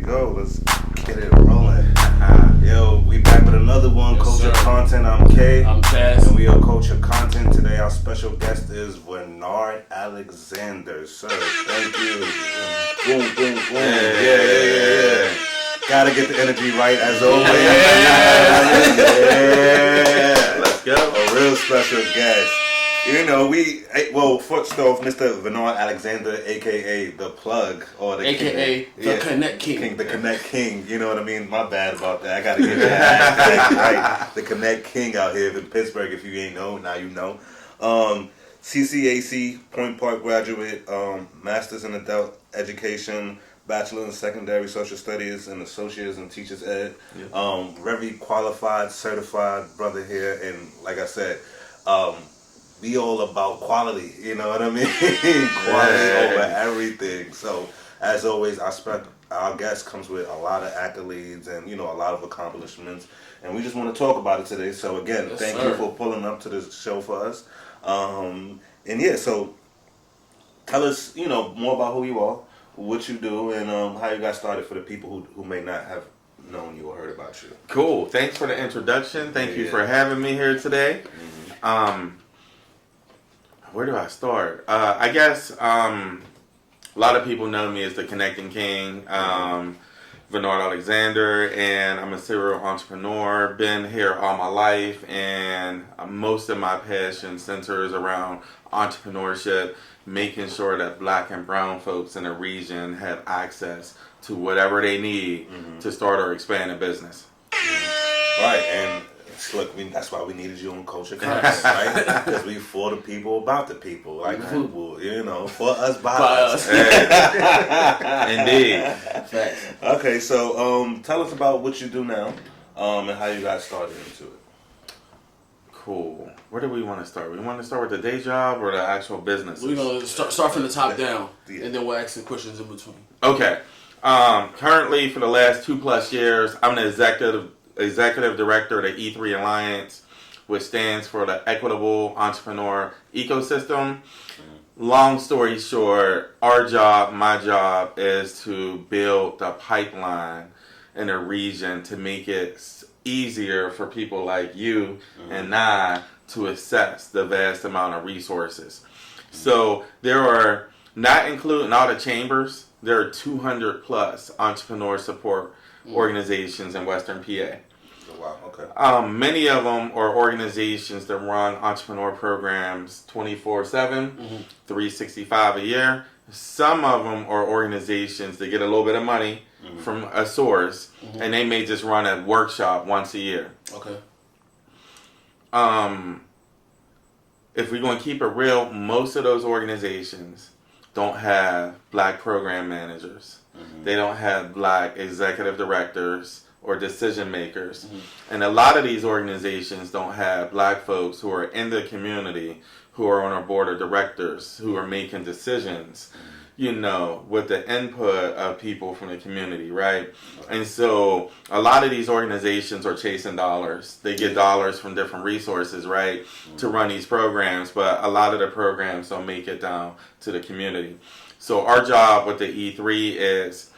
go. Let's get it rolling. Yo, we back with another one. Yes, Culture sir. Content. I'm K. I'm Chaz. And we are Culture Content. Today our special guest is Vernard Alexander. Sir, thank you. Boom, boom, boom. Yeah. Gotta get the energy right as always. Yeah. Let's go. A real special guest. You know, first off, Mr. Vernard Alexander, A.K.A. the plug, or the A.K.A. the Connect King. The Connect King, you know what I mean? My bad about that. I gotta get that right. The Connect King out here in Pittsburgh, if you ain't know, now you know. CCAC, Point Park graduate, Masters in Adult Education, Bachelor in Secondary Social Studies, and Associates in Teachers Ed. Yeah. Very qualified, certified brother here, and like I said, we all about quality, you know what I mean? Quality over everything. So, as always, our guest comes with a lot of accolades and, a lot of accomplishments. And we just want to talk about it today. So, again, thank you for pulling up to this show for us. So tell us, more about who you are, what you do, and how you got started for the people who may not have known you or heard about you. Cool. Thanks for the introduction. Thank you for having me here today. Mm-hmm. Where do I start? I guess a lot of people know me as the Connecting King, Vernard Alexander, and I'm a serial entrepreneur. Been here all my life, and most of my passion centers around entrepreneurship, making sure that Black and brown folks in the region have access to whatever they need to start or expand a business. Right, and look, that's why we needed you on Culture Content, right? Because we for the people, about the people, like football, for us, by us. Indeed. Facts. Okay, so tell us about what you do now, and how you got started into it. Cool. Where do we want to start? We want to start with the day job or the actual business? We're going to start from the top down, and then we'll ask the questions in between. Okay. Currently, for the last 2+ years, I'm the executive director of the E3 Alliance, which stands for the Equitable Entrepreneur Ecosystem. Long story short, my job is to build the pipeline in a region to make it easier for people like you and I to access the vast amount of resources. So there are, not including all the chambers, there are 200 plus entrepreneur support organizations in Western PA. Wow, okay. Many of them are organizations that run entrepreneur programs 24/7, 365 a year. Some of them are organizations that get a little bit of money from a source, and they may just run a workshop once a year. Okay. If we're going to keep it real, most of those organizations don't have Black program managers. They don't have Black executive directors or decision makers. And a lot of these organizations don't have Black folks who are in the community, who are on our board of directors, who are making decisions, with the input of people from the community, right? And so a lot of these organizations are chasing dollars. They get dollars from different resources, right, to run these programs, but a lot of the programs don't make it down to the community. So our job with the E3 is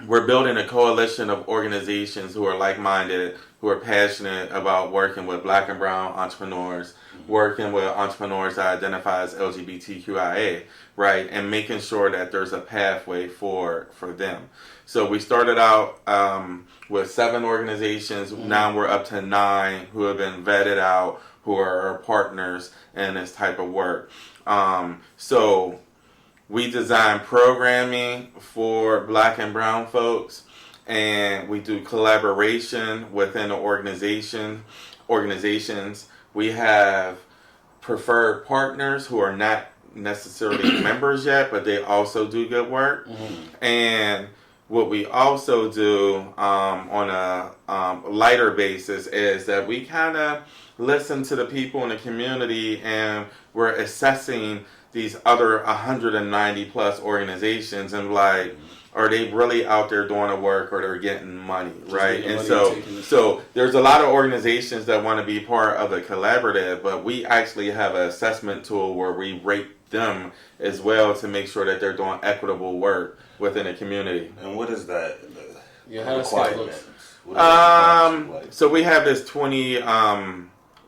we're building a coalition of organizations who are like-minded, who are passionate about working with Black and brown entrepreneurs, working with entrepreneurs that identify as LGBTQIA, right, and making sure that there's a pathway for them. So we started out with 7 organizations. Now we're up to 9 who have been vetted out, who are our partners in this type of work. So we design programming for Black and brown folks, and we do collaboration within the organizations. We have preferred partners who are not necessarily members yet, but they also do good work. And what we also do on a lighter basis is that we kind of listen to the people in the community, and we're assessing these other 190 plus organizations and are they really out there doing the work, or they're getting money, right? And so there's a lot of organizations that want to be part of a collaborative, but we actually have an assessment tool where we rate them as well to make sure that they're doing equitable work within the community. And what is that? Yeah, how does that look? So we have this 20.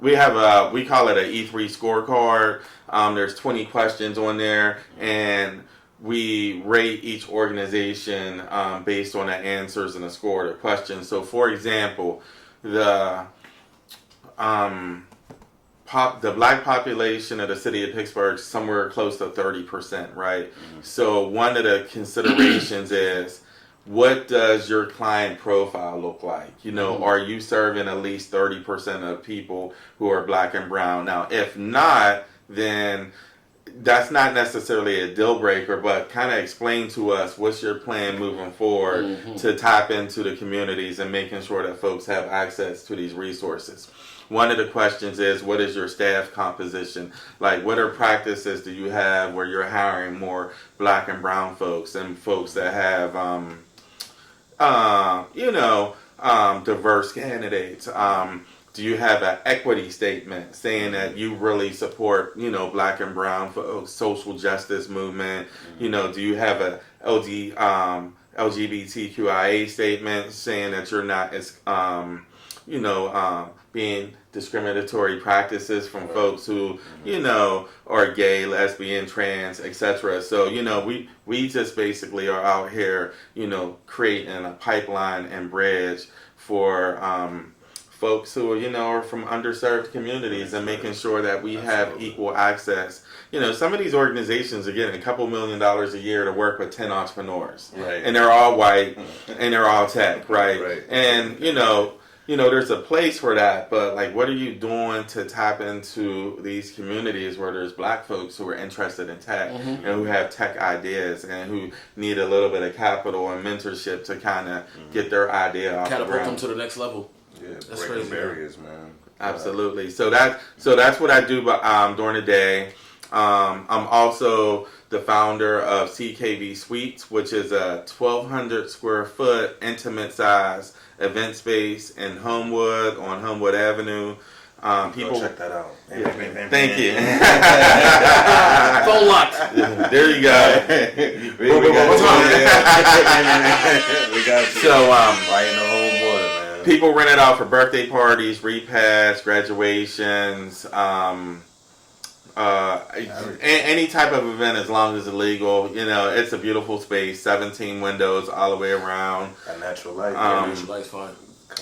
We call it an E3 scorecard. There's 20 questions on there, and we rate each organization based on the answers and the score of the questions. So, for example, the black population of the city of Pittsburgh is somewhere close to 30%, right? Mm-hmm. So one of the considerations is, what does your client profile look like? You know, are you serving at least 30% of people who are black and brown? Now, if not, then that's not necessarily a deal breaker, but kind of explain to us what's your plan moving forward to tap into the communities and making sure that folks have access to these resources. One of the questions is, what is your staff composition? Like, what are practices do you have where you're hiring more black and brown folks and folks that have, diverse candidates? Do you have an equity statement saying that you really support, black and brown folks, social justice movement? Do you have a LGBTQIA statement saying that you're not as, being discriminatory practices from folks who, are gay, lesbian, trans, etc. So, we just basically are out here, creating a pipeline and bridge for folks who are from underserved communities and making sure that we have equal access. Some of these organizations are getting a couple $1 million a year to work with 10 entrepreneurs. Right. And they're all white and they're all tech, right? And, there's a place for that, but like, what are you doing to tap into these communities where there's black folks who are interested in tech and who have tech ideas and who need a little bit of capital and mentorship to kind of get their idea off the ground? Catapult them to the next level. Yeah, that's breaking crazy, barriers, man. Absolutely. So that's what I do during the day. I'm also the founder of CKV Suites, which is a 1,200 square foot intimate size event space in Homewood on Homewood Avenue. People check that out. Thank you. Phone locked. There you go. we got you. So right in the Homewood, man. People rent it out for birthday parties, repasts, graduations, any type of event as long as it's legal. It's a beautiful space, 17 windows all the way around. A natural light. Natural light's fine.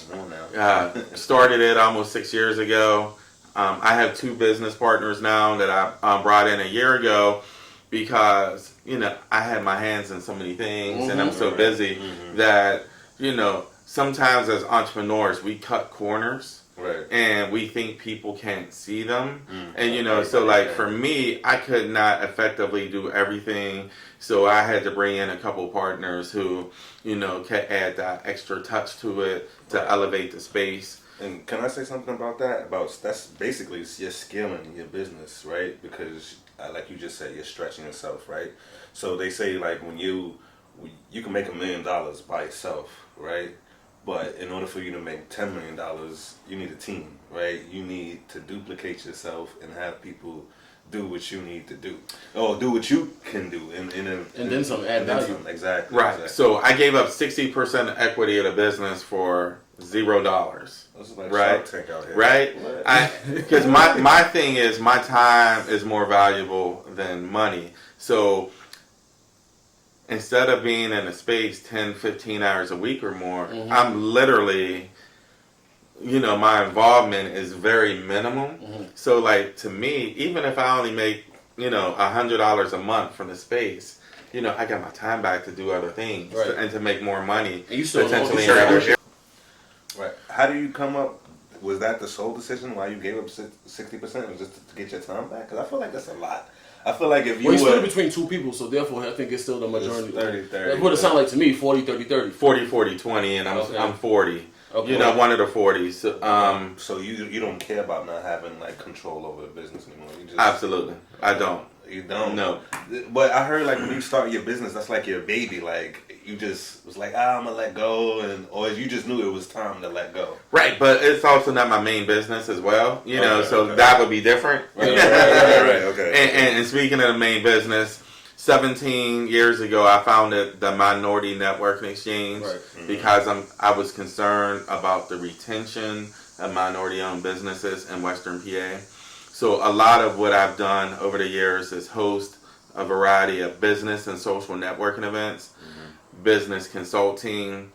Come on now. Started it almost 6 years ago. I have 2 business partners now that I brought in a year ago because, I had my hands in so many things and I'm so busy that, sometimes as entrepreneurs we cut corners. Right. And we think people can't see them. And, for me, I could not effectively do everything. So I had to bring in a couple partners who, could add that extra touch to it to elevate the space. And can I say something about that? That's basically you're scaling your business, right? Because, like you just said, you're stretching yourself, right? So they say, like, when you can make $1 million by yourself, right? But in order for you to make $10 million, you need a team, right? You need to duplicate yourself and have people do what you need to do. Or do what you can do. And then some, add value. Exactly. Right. Exactly. So I gave up 60% of equity of the business for $0. This is like right? Shark Tank out here. Right? Because my thing is, my time is more valuable than money. So instead of being in a space 10, 15 hours a week or more, I'm literally, my involvement is very minimum. So, like, to me, even if I only make, $100 a month from the space, I got my time back to do other things and to make more money. And you still potentially Right. How do you come up? Was that the sole decision why you gave up 60%? Was just to get your time back? Because I feel like that's a lot. I feel like if you split it between 2 people, so therefore I think it's still the majority. 30-30. That's what it sounds like to me, 40-30-30. 40-40-20, and I'm 40. Okay. One of the 40s. So you don't care about not having like control over the business anymore. You just, absolutely, I don't. You don't. No. But I heard like when you start your business, that's like your baby. Like you just was like, I'm gonna let go, or you just knew it was time to let go. Right, but it's also not my main business as well. You know, so that would be different. Right. Okay. And speaking of the main business, 17 years ago, I founded the Minority Networking Exchange because I was concerned about the retention of minority-owned businesses in Western PA. So a lot of what I've done over the years is host a variety of business and social networking events, business consulting.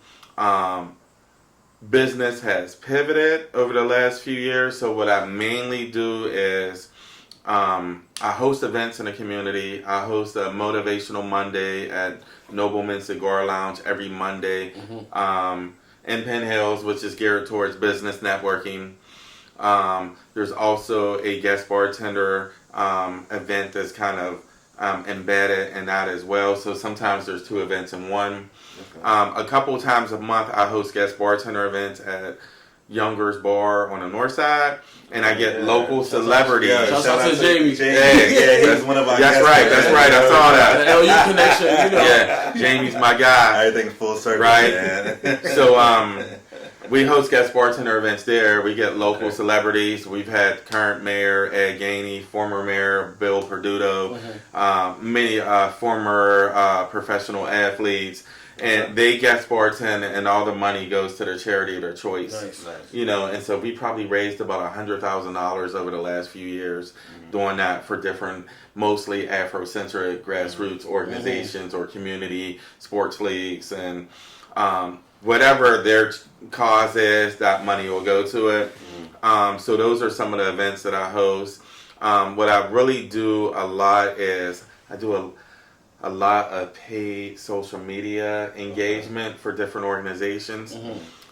Business has pivoted over the last few years. So what I mainly do is I host events in the community. I host a Motivational Monday at Nobleman Cigar Lounge every Monday in Penn Hills, which is geared towards business networking. There's also a guest bartender event that's kind of embedded in that as well. So sometimes there's two events in one. A couple times a month I host guest bartender events at Younger's Bar on the north side, and I get local celebrities. Shout out to Jamie. Yeah, he's one of our guests. That's right. I saw that. The LU connection, you know. Yeah, Jamie's my guy. Everything full circle, right? Man. So we host guest bartender events there. We get local celebrities. We've had current mayor A.K.A, former mayor Bill Perduto, many former professional athletes. And they guest bartend, and all the money goes to their charity of their choice. Nice. You know, and so we probably raised about $100,000 over the last few years doing that for different, mostly Afrocentric grassroots organizations or community sports leagues, and whatever their cause is, that money will go to it. So those are some of the events that I host. What I really do a lot is I do a lot of paid social media engagement for different organizations.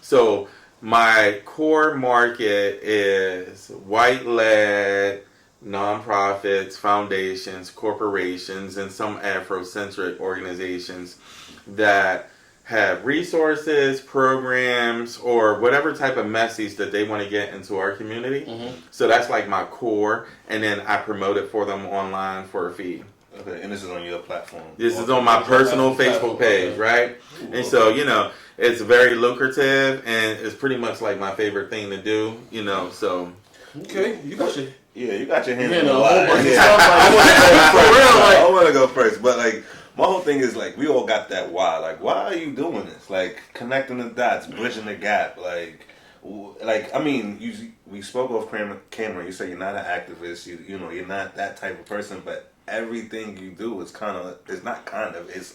So my core market is white-led nonprofits, foundations, corporations, and some Afrocentric organizations that have resources, programs, or whatever type of message that they want to get into our community. So that's like my core, and then I promote it for them online for a fee. Okay, and this is on your platform. This is on my personal Facebook page, right? And so, you know, it's very lucrative, and it's pretty much like my favorite thing to do, you know, so. Okay, you got your... Yeah, you got your hands in a a lot. whole bunch of stuff. Like, I want to go first, but like, my whole thing is like, we all got that why. Like, why are you doing this? Like, connecting the dots, bridging the gap. Like I mean, we spoke off camera. You say you're not an activist. You know, you're not that type of person, but everything you do is it's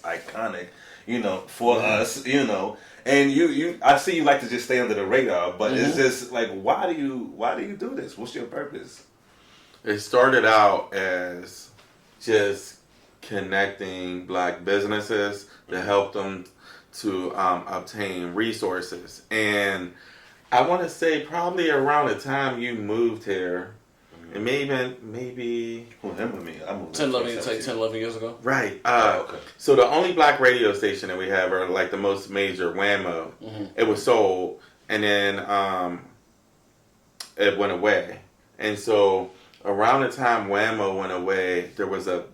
iconic, you know, for us, you know. And I see you like to just stay under the radar, but it's just like, why do you do this? What's your purpose? It started out as just connecting Black businesses to help them to obtain resources. And I want to say probably around the time you moved here, and maybe Well, him and me, I moved 10, 11 years ago. Right. Okay. So the only Black radio station that we have are like the most major, Whammo. It was sold, and then it went away. And so around the time Whammo went away, there was a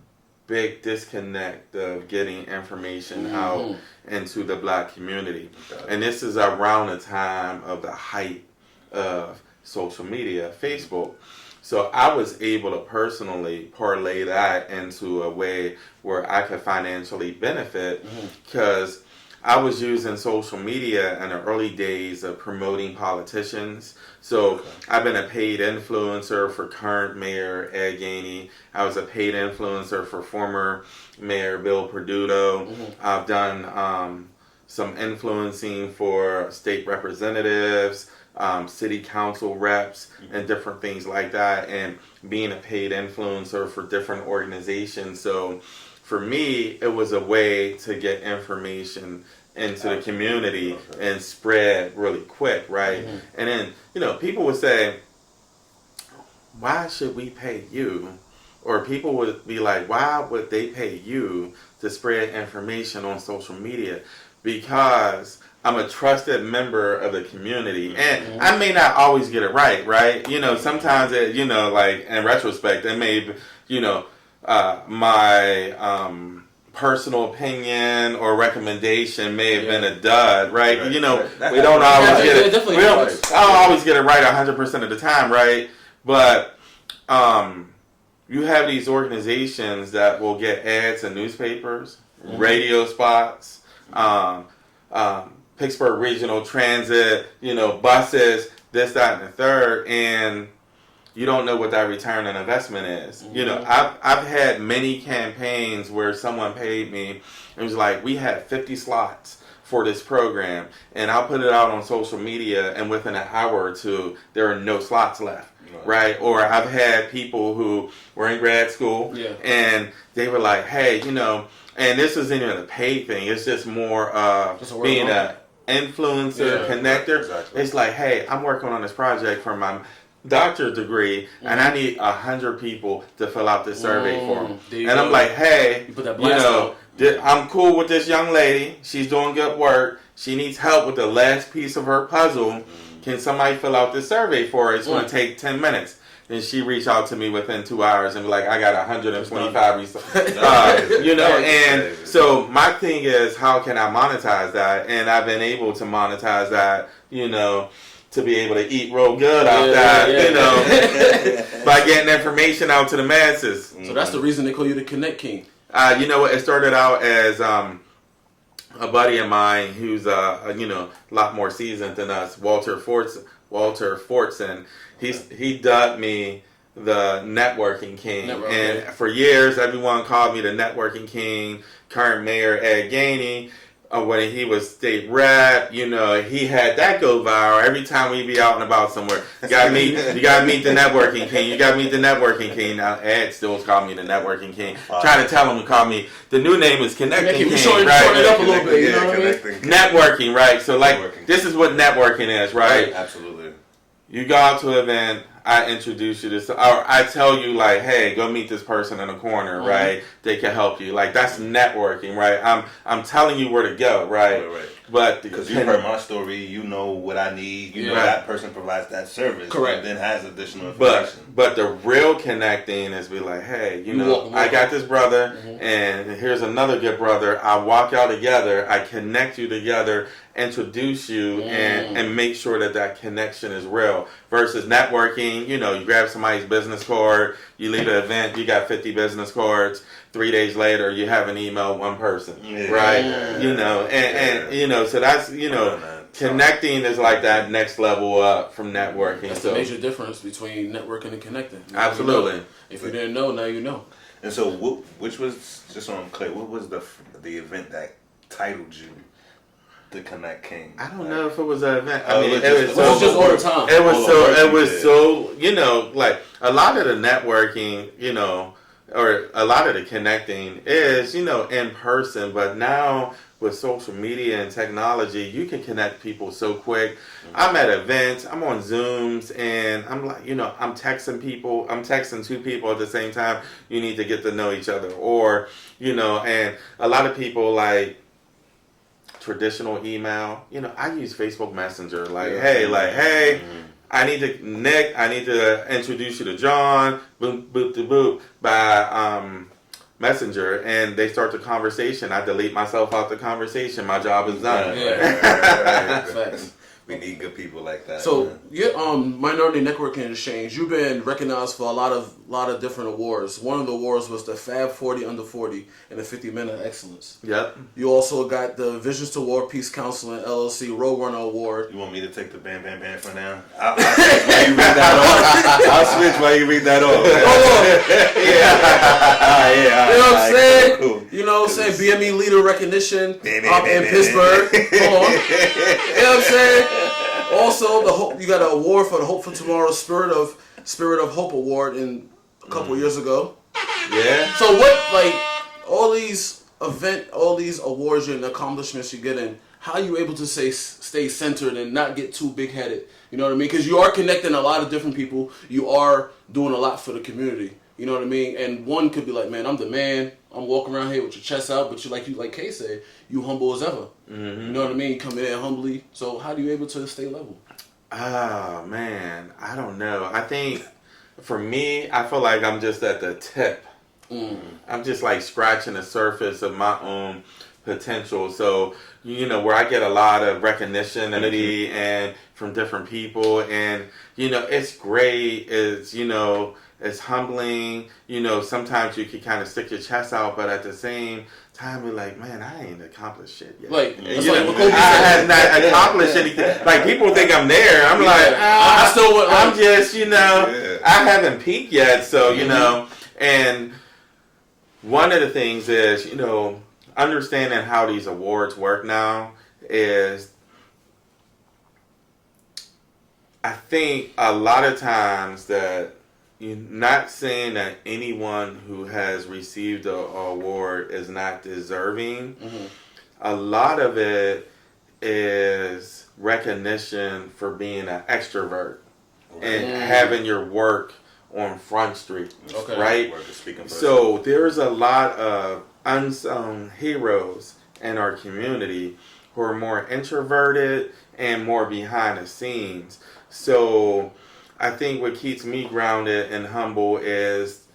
big disconnect of getting information out into the Black community. And this is around the time of the height of social media, Facebook. So I was able to personally parlay that into a way where I could financially benefit, because I was using social media in the early days of promoting politicians. So I've been a paid influencer for current Mayor A.K.A. I was a paid influencer for former Mayor Bill Perduto. I've done some influencing for state representatives, city council reps, and different things like that, and being a paid influencer for different organizations. So for me, it was a way to get information into the community and spread really quick, right? And then, you know, people would say, why should we pay you? Or people would be like, why would they pay you to spread information on social media? Because I'm a trusted member of the community, and I may not always get it right? You know, sometimes it, you know, like in retrospect, it may, you know, my personal opinion or recommendation may have been a dud, right? Right. You know, Right. we don't always get it. Definitely I don't always get it right 100% of the time, right? But you have these organizations that will get ads in newspapers, radio spots, Pittsburgh Regional Transit, you know, buses, this, that, and the third, and you don't know what that return on investment is. Mm-hmm. You know, I've had many campaigns where someone paid me and was like, we had 50 slots for this program, and I'll put it out on social media, and within an hour or two, there are no slots left. Right? Or I've had people who were in grad school and they were like, hey, you know, and this isn't even a paid thing, it's just more just being an influencer, connector. Exactly. It's like, hey, I'm working on this project for my doctorate degree, and I need 100 people to fill out this survey for them. And I'm like, hey, you know, I'm cool with this young lady. She's doing good work. She needs help with the last piece of her puzzle. Can somebody fill out this survey for her? It's going to take 10 minutes. Then she reached out to me within 2 hours and be like, I got 125 results. You know, and so my thing is, how can I monetize that? And I've been able to monetize that, you know, to be able to eat real good off that, you know, by getting information out to the masses. So that's the reason they call you the Connect King. You know what? It started out as a buddy of mine who's you know, a lot more seasoned than us, Walter Fortson. He dubbed me the networking king, and for years everyone called me the networking king. Current mayor A.K.A. When he was state rep, you know, he had that go viral every time we be out and about somewhere. You gotta meet the networking king. You gotta meet the networking king. Now Ed still call me the networking king. Trying to tell him to call me. The new name is Connecting King. Shorten it up a little bit. You know what I mean? Networking, right? So like, this is what networking is, right? Absolutely. You go out to an event. I introduce you to, or I tell you like, hey, go meet this person in the corner, right? They can help you. Like, that's networking, right? I'm telling you where to go, right? But because you heard my story, you know what I need. You know that person provides that service. Correct. And then has additional information. But the real connecting is be like, hey, you know, I got this brother, and here's another good brother. I walk y'all together. I connect you together, introduce you, and make sure that connection is real. Versus networking, you know, you grab somebody's business card, you leave an event, you got 50 business cards. 3 days later, you haven't emailed one person, right? You know, and you know, so that's, you know, connecting is like that next level up from networking. That's the major difference between networking and connecting. Absolutely. You know, if you didn't know, now you know. And so, which was, just so I'm clear, what was the event that titled you the Connect King? I don't know if it was an event. I mean, it was just all the time. It was so, you know, like a lot of the networking, you know, or a lot of the connecting is, you know, in person, but now with social media and technology, you can connect people so quick. I'm at events, I'm on Zooms, and I'm like, you know, I'm texting two people at the same time. You need to get to know each other. Or, you know, and a lot of people like traditional email, you know, I use Facebook Messenger, hey, I need to introduce you to John, boop, boop, to boop, by Messenger, and they start the conversation. I delete myself out the conversation. My job is done. Right. We need good people like that. So, Minority Networking Exchange, you've been recognized for a lot of different awards. One of the awards was the Fab 40 Under 40 and the 50 Men of Excellence. Yep. You also got the Visions to War Peace Counseling LLC Roadrunner Award. You want me to take the bam for now? I'll switch while you read that off. You know what I'm saying? Cool. You know what I'm saying? BME Leader Recognition in Pittsburgh. Hold on. You know what I'm saying? Also, you got an award for the Hope for Tomorrow Spirit of Hope Award in a couple years ago. Yeah. So what, like, all these awards and accomplishments you're getting, how are you able to stay centered and not get too big headed? You know what I mean? Because you are connecting a lot of different people. You are doing a lot for the community. You know what I mean? And one could be like, man, I'm the man. I'm walking around here with your chest out, but like Kay said, you humble as ever. You know what I mean? You come in humbly. So how do you able to stay level? Oh, man. I don't know. I think, for me, I feel like I'm just at the tip I'm just like scratching the surface of my own potential. So, where I get a lot of recognition and from different people, and, it's great. It's humbling. Sometimes you can kind of stick your chest out, but at the same time, you're like, man, I ain't accomplished shit yet. Like, I have not accomplished anything. Like, people think I'm there. I'm I still would. I'm just, I haven't peaked yet. So, and one of the things is, understanding how these awards work now is, I think a lot of times that you're not saying that anyone who has received an award is not deserving. Mm-hmm. A lot of it is recognition for being an extrovert and having your work on Front Street, right? So there's a lot of unsung heroes in our community who are more introverted and more behind the scenes. So I think what keeps me grounded and humble is,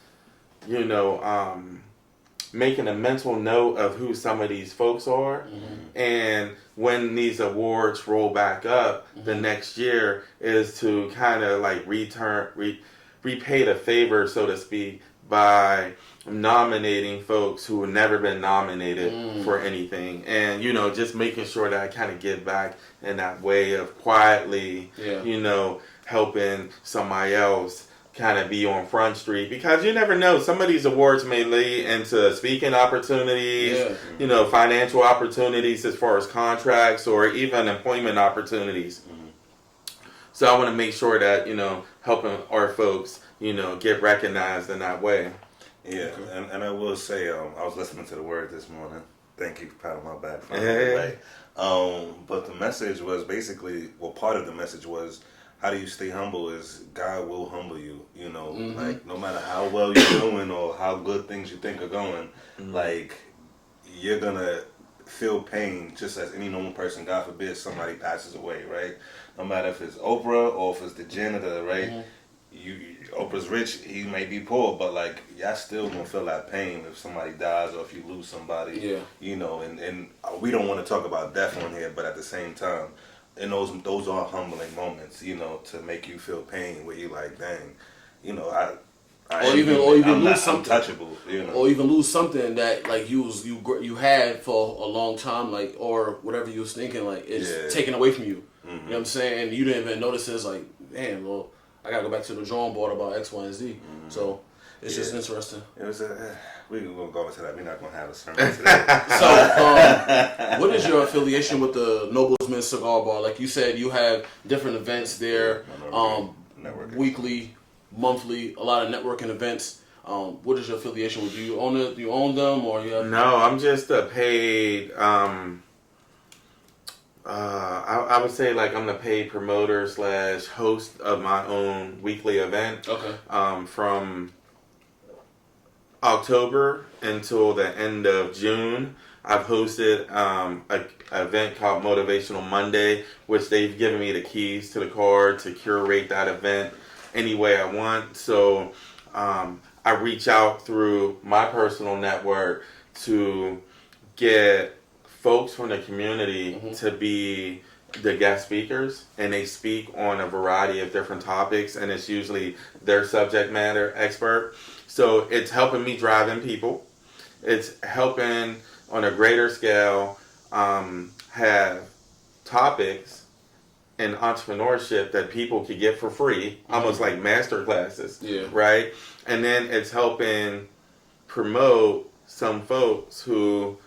making a mental note of who some of these folks are. Mm-hmm. And when these awards roll back up the next year is to kind of like repay the favor, so to speak, by nominating folks who have never been nominated for anything. And, just making sure that I kind of give back in that way of quietly, helping somebody else kind of be on Front Street, because you never know, some of these awards may lead into speaking opportunities, financial opportunities as far as contracts or even employment opportunities. So I want to make sure that, helping our folks, get recognized in that way. Yeah, and I will say, I was listening to the word this morning. Thank you for patting my back. But the message was basically, part of the message was, how do you stay humble is God will humble you, like no matter how well you're doing or how good things you think are going, like you're going to feel pain just as any normal person. God forbid somebody passes away, right? No matter if it's Oprah or if it's the janitor, right? Oprah's rich, he may be poor, but like y'all still gonna feel that pain if somebody dies or if you lose somebody, and we don't want to talk about death on here, but at the same time, and those are humbling moments, to make you feel pain where you like, dang, or even lose something untouchable, or even lose something that like you had for a long time, like, or whatever you was thinking, like it's taken away from you. You know what I'm saying? And you didn't even notice it. It's like, damn, well, I gotta go back to the drawing board about X, Y, and Z. So it's just interesting. It was we're gonna go into that. We're not gonna have a sermon today. So, what is your affiliation with the Noblesman Cigar Bar? Like you said, you have different events there, weekly, monthly, a lot of networking events. What is your affiliation with? Do you own it? Do you own them, or you have? No, I'm just a paid. I would say like I'm the paid promoter / host of my own weekly event. Okay. From October until the end of June, I've hosted an event called Motivational Monday, which they've given me the keys to the car to curate that event any way I want. So I reach out through my personal network to get folks from the community to be the guest speakers, and they speak on a variety of different topics, and it's usually their subject matter expert. So it's helping me drive in people. It's helping on a greater scale have topics in entrepreneurship that people could get for free, almost like master classes, right? And then it's helping promote some folks who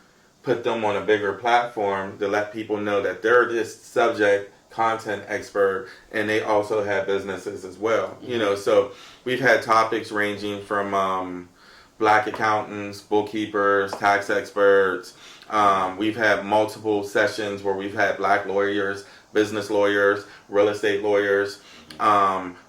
put them on a bigger platform to let people know that they're this subject content expert, and they also have businesses as well. So we've had topics ranging from black accountants, bookkeepers, tax experts. We've had multiple sessions where we've had black lawyers, business lawyers, real estate lawyers.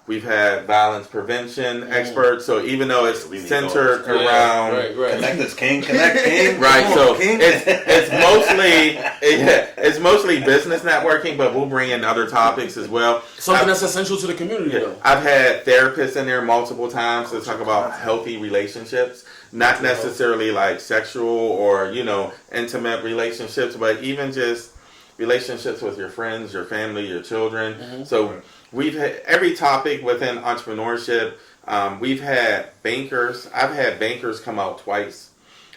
We've had violence prevention experts. So even though it's centered around Connect us, King. Connect, King. Right. So it's mostly business networking, but we'll bring in other topics as well. Something that's essential to the community, though. I've had therapists in there multiple times to talk about healthy relationships. not necessarily like sexual or, intimate relationships, but even just relationships with your friends, your family, your children. Mm-hmm. So we've had every topic within entrepreneurship. We've had bankers. I've had bankers come out twice,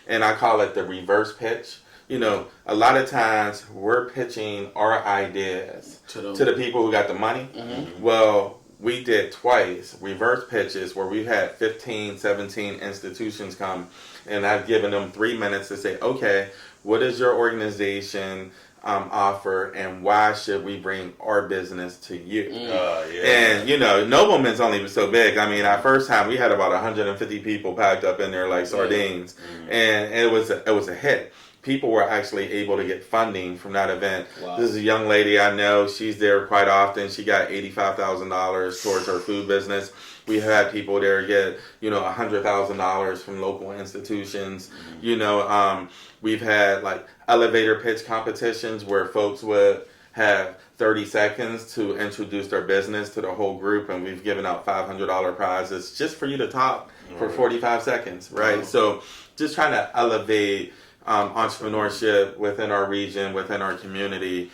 and I call it the reverse pitch. A lot of times we're pitching our ideas to the people who got the money. Mm-hmm. Well, we did twice reverse pitches where we had 15, 17 institutions come, and I've given them 3 minutes to say, okay, what is your organization offer, and why should we bring our business to you? And Nobleman's only so big. I mean, our first time we had about 150 people packed up in there like sardines, and it was a hit. People were actually able to get funding from that event. Wow. This is a young lady I know. She's there quite often. She got $85,000 towards her food business. We had people there get, $100,000 from local institutions. Mm-hmm. We've had like elevator pitch competitions where folks would have 30 seconds to introduce their business to the whole group, and we've given out $500 prizes just for you to talk for 45 seconds, right? Mm-hmm. So just trying to elevate entrepreneurship within our region, within our community,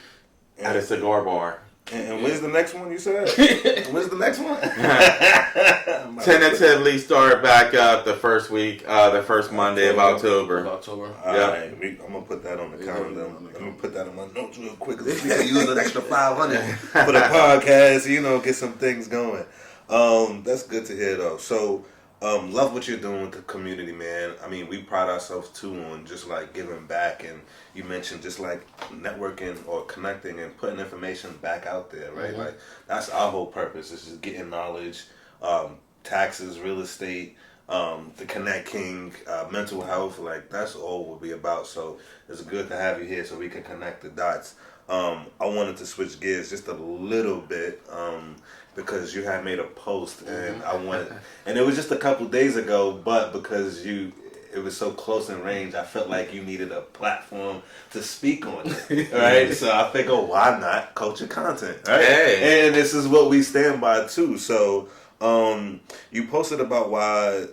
at a cigar bar. And when's the next one you said? When's the next one? Tentatively start back up the first week, the first Monday of October. All right. I'm going to put that on the calendar. Let me put that in my notes real quick. We can use an extra $500 for the podcast, get some things going. That's good to hear, though. So, love what you're doing with the community, man. I mean, we pride ourselves too on just like giving back, and you mentioned just like networking or connecting and putting information back out there, right? Mm-hmm. Like that's our whole purpose, is just getting knowledge, taxes, real estate, the connecting, mental health. Like that's all we'll be about. So it's good to have you here so we can connect the dots. I wanted to switch gears just a little bit. Because you had made a post, and and it was just a couple days ago, but because it was so close in range, I felt like you needed a platform to speak on it, right? So I figured, why not culture content, right? Hey. And this is what we stand by too. So you posted about why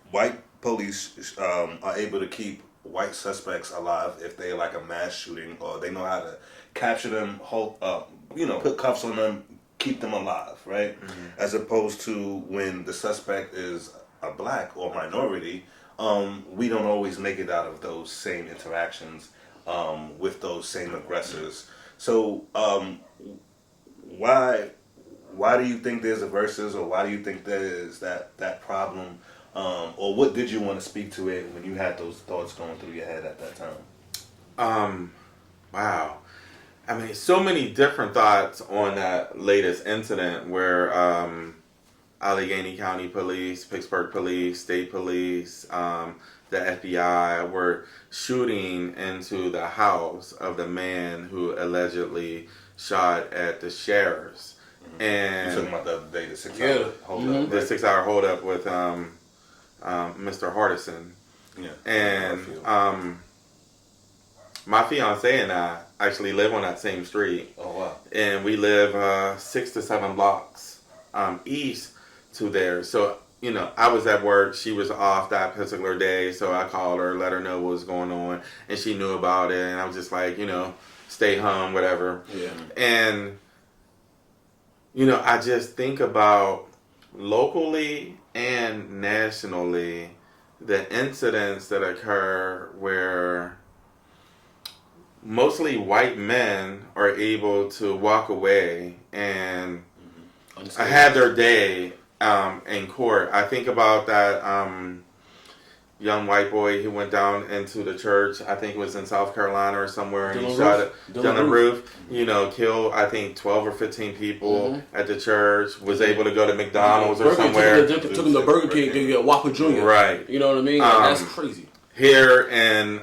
white police are able to keep white suspects alive if they like a mass shooting, or they know how to capture them, put cuffs on them, keep them alive, right? Mm-hmm. As opposed to when the suspect is a black or minority, we don't always make it out of those same interactions with those same aggressors. So why do you think there's a versus, or why do you think there is that problem? Or what did you want to speak to it when you had those thoughts going through your head at that time? Wow. I mean, so many different thoughts on that latest incident where Allegheny County Police, Pittsburgh Police, State Police, the FBI were shooting into the house of the man who allegedly shot at the sheriffs. Mm-hmm. And you're talking about the other day, the 6 hour hold up. The 6 hour hold up with Mr. Hardison. Yeah. And my fiance and I actually live on that same street. Oh, wow. And we live 6 to 7 blocks east to there. So, I was at work. She was off that particular day. So I called her, let her know what was going on. And she knew about it. And I was just like, stay home, whatever. Yeah. And, I just think about locally and nationally the incidents that occur where mostly white men are able to walk away and have their day in court. I think about that young white boy who went down into the church. I think it was in South Carolina or somewhere, and he shot it down the roof. Killed I think 12 or 15 people at the church. Was able to go to McDonald's or somewhere. Took him to Burger King to get Whopper Jr. Right. You know what I mean? That's crazy. Here in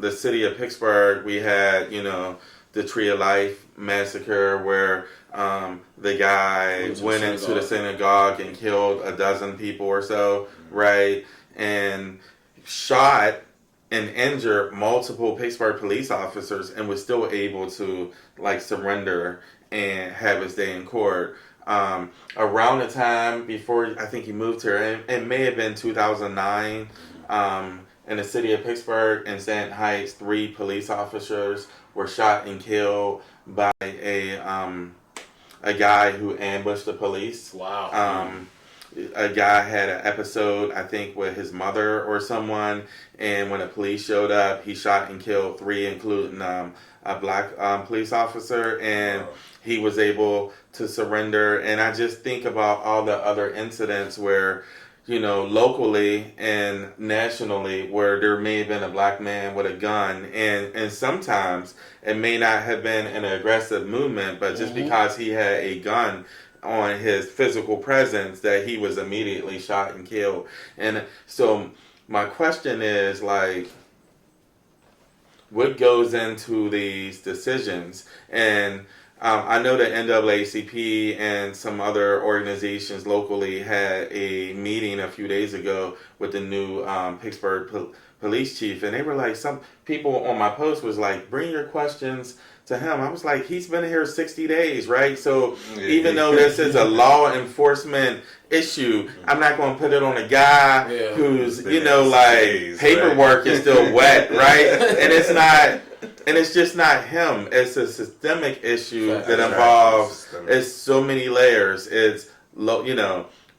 the city of Pittsburgh, we had, the Tree of Life massacre where the guy went into the synagogue and killed a dozen people or so, right? And shot and injured multiple Pittsburgh police officers and was still able to, surrender and have his day in court. Around the time before I think he moved here, and it may have been 2009, in the city of Pittsburgh in Stanton Heights, 3 police officers were shot and killed by a guy who ambushed the police. Wow. A guy had an episode, I think, with his mother or someone, and when the police showed up, he shot and killed 3, including a black police officer, and he was able to surrender. And I just think about all the other incidents where, locally and nationally, where there may have been a black man with a gun, and sometimes it may not have been an aggressive movement, but just because he had a gun on his physical presence, that he was immediately shot and killed. And so my question is, like, what goes into these decisions? And I know the NAACP and some other organizations locally had a meeting a few days ago with the new Pittsburgh police chief, and they were like, some people on my post was like, bring your questions to him. I was like, he's been here 60 days, right? So even though this is a law enforcement issue, I'm not going to put it on a guy who's, paperwork is still wet, right? And it's just not him. It's a systemic issue that involves, it's so many layers. It's,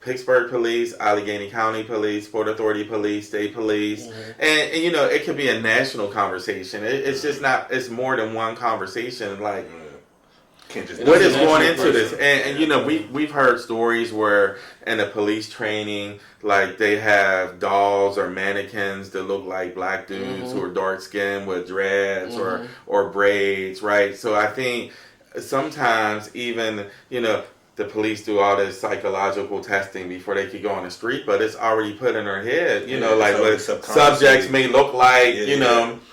Pittsburgh Police, Allegheny County Police, Port Authority Police, State Police, and it could be a national conversation. It's just not. It's more than one conversation. Like, what is going into this? And we've heard stories where in the police training, like they have dolls or mannequins that look like black dudes who are dark skinned with dreads or braids, right? So I think sometimes even the police do all this psychological testing before they could go on the street, but it's already put in their head, like what subjects may look like,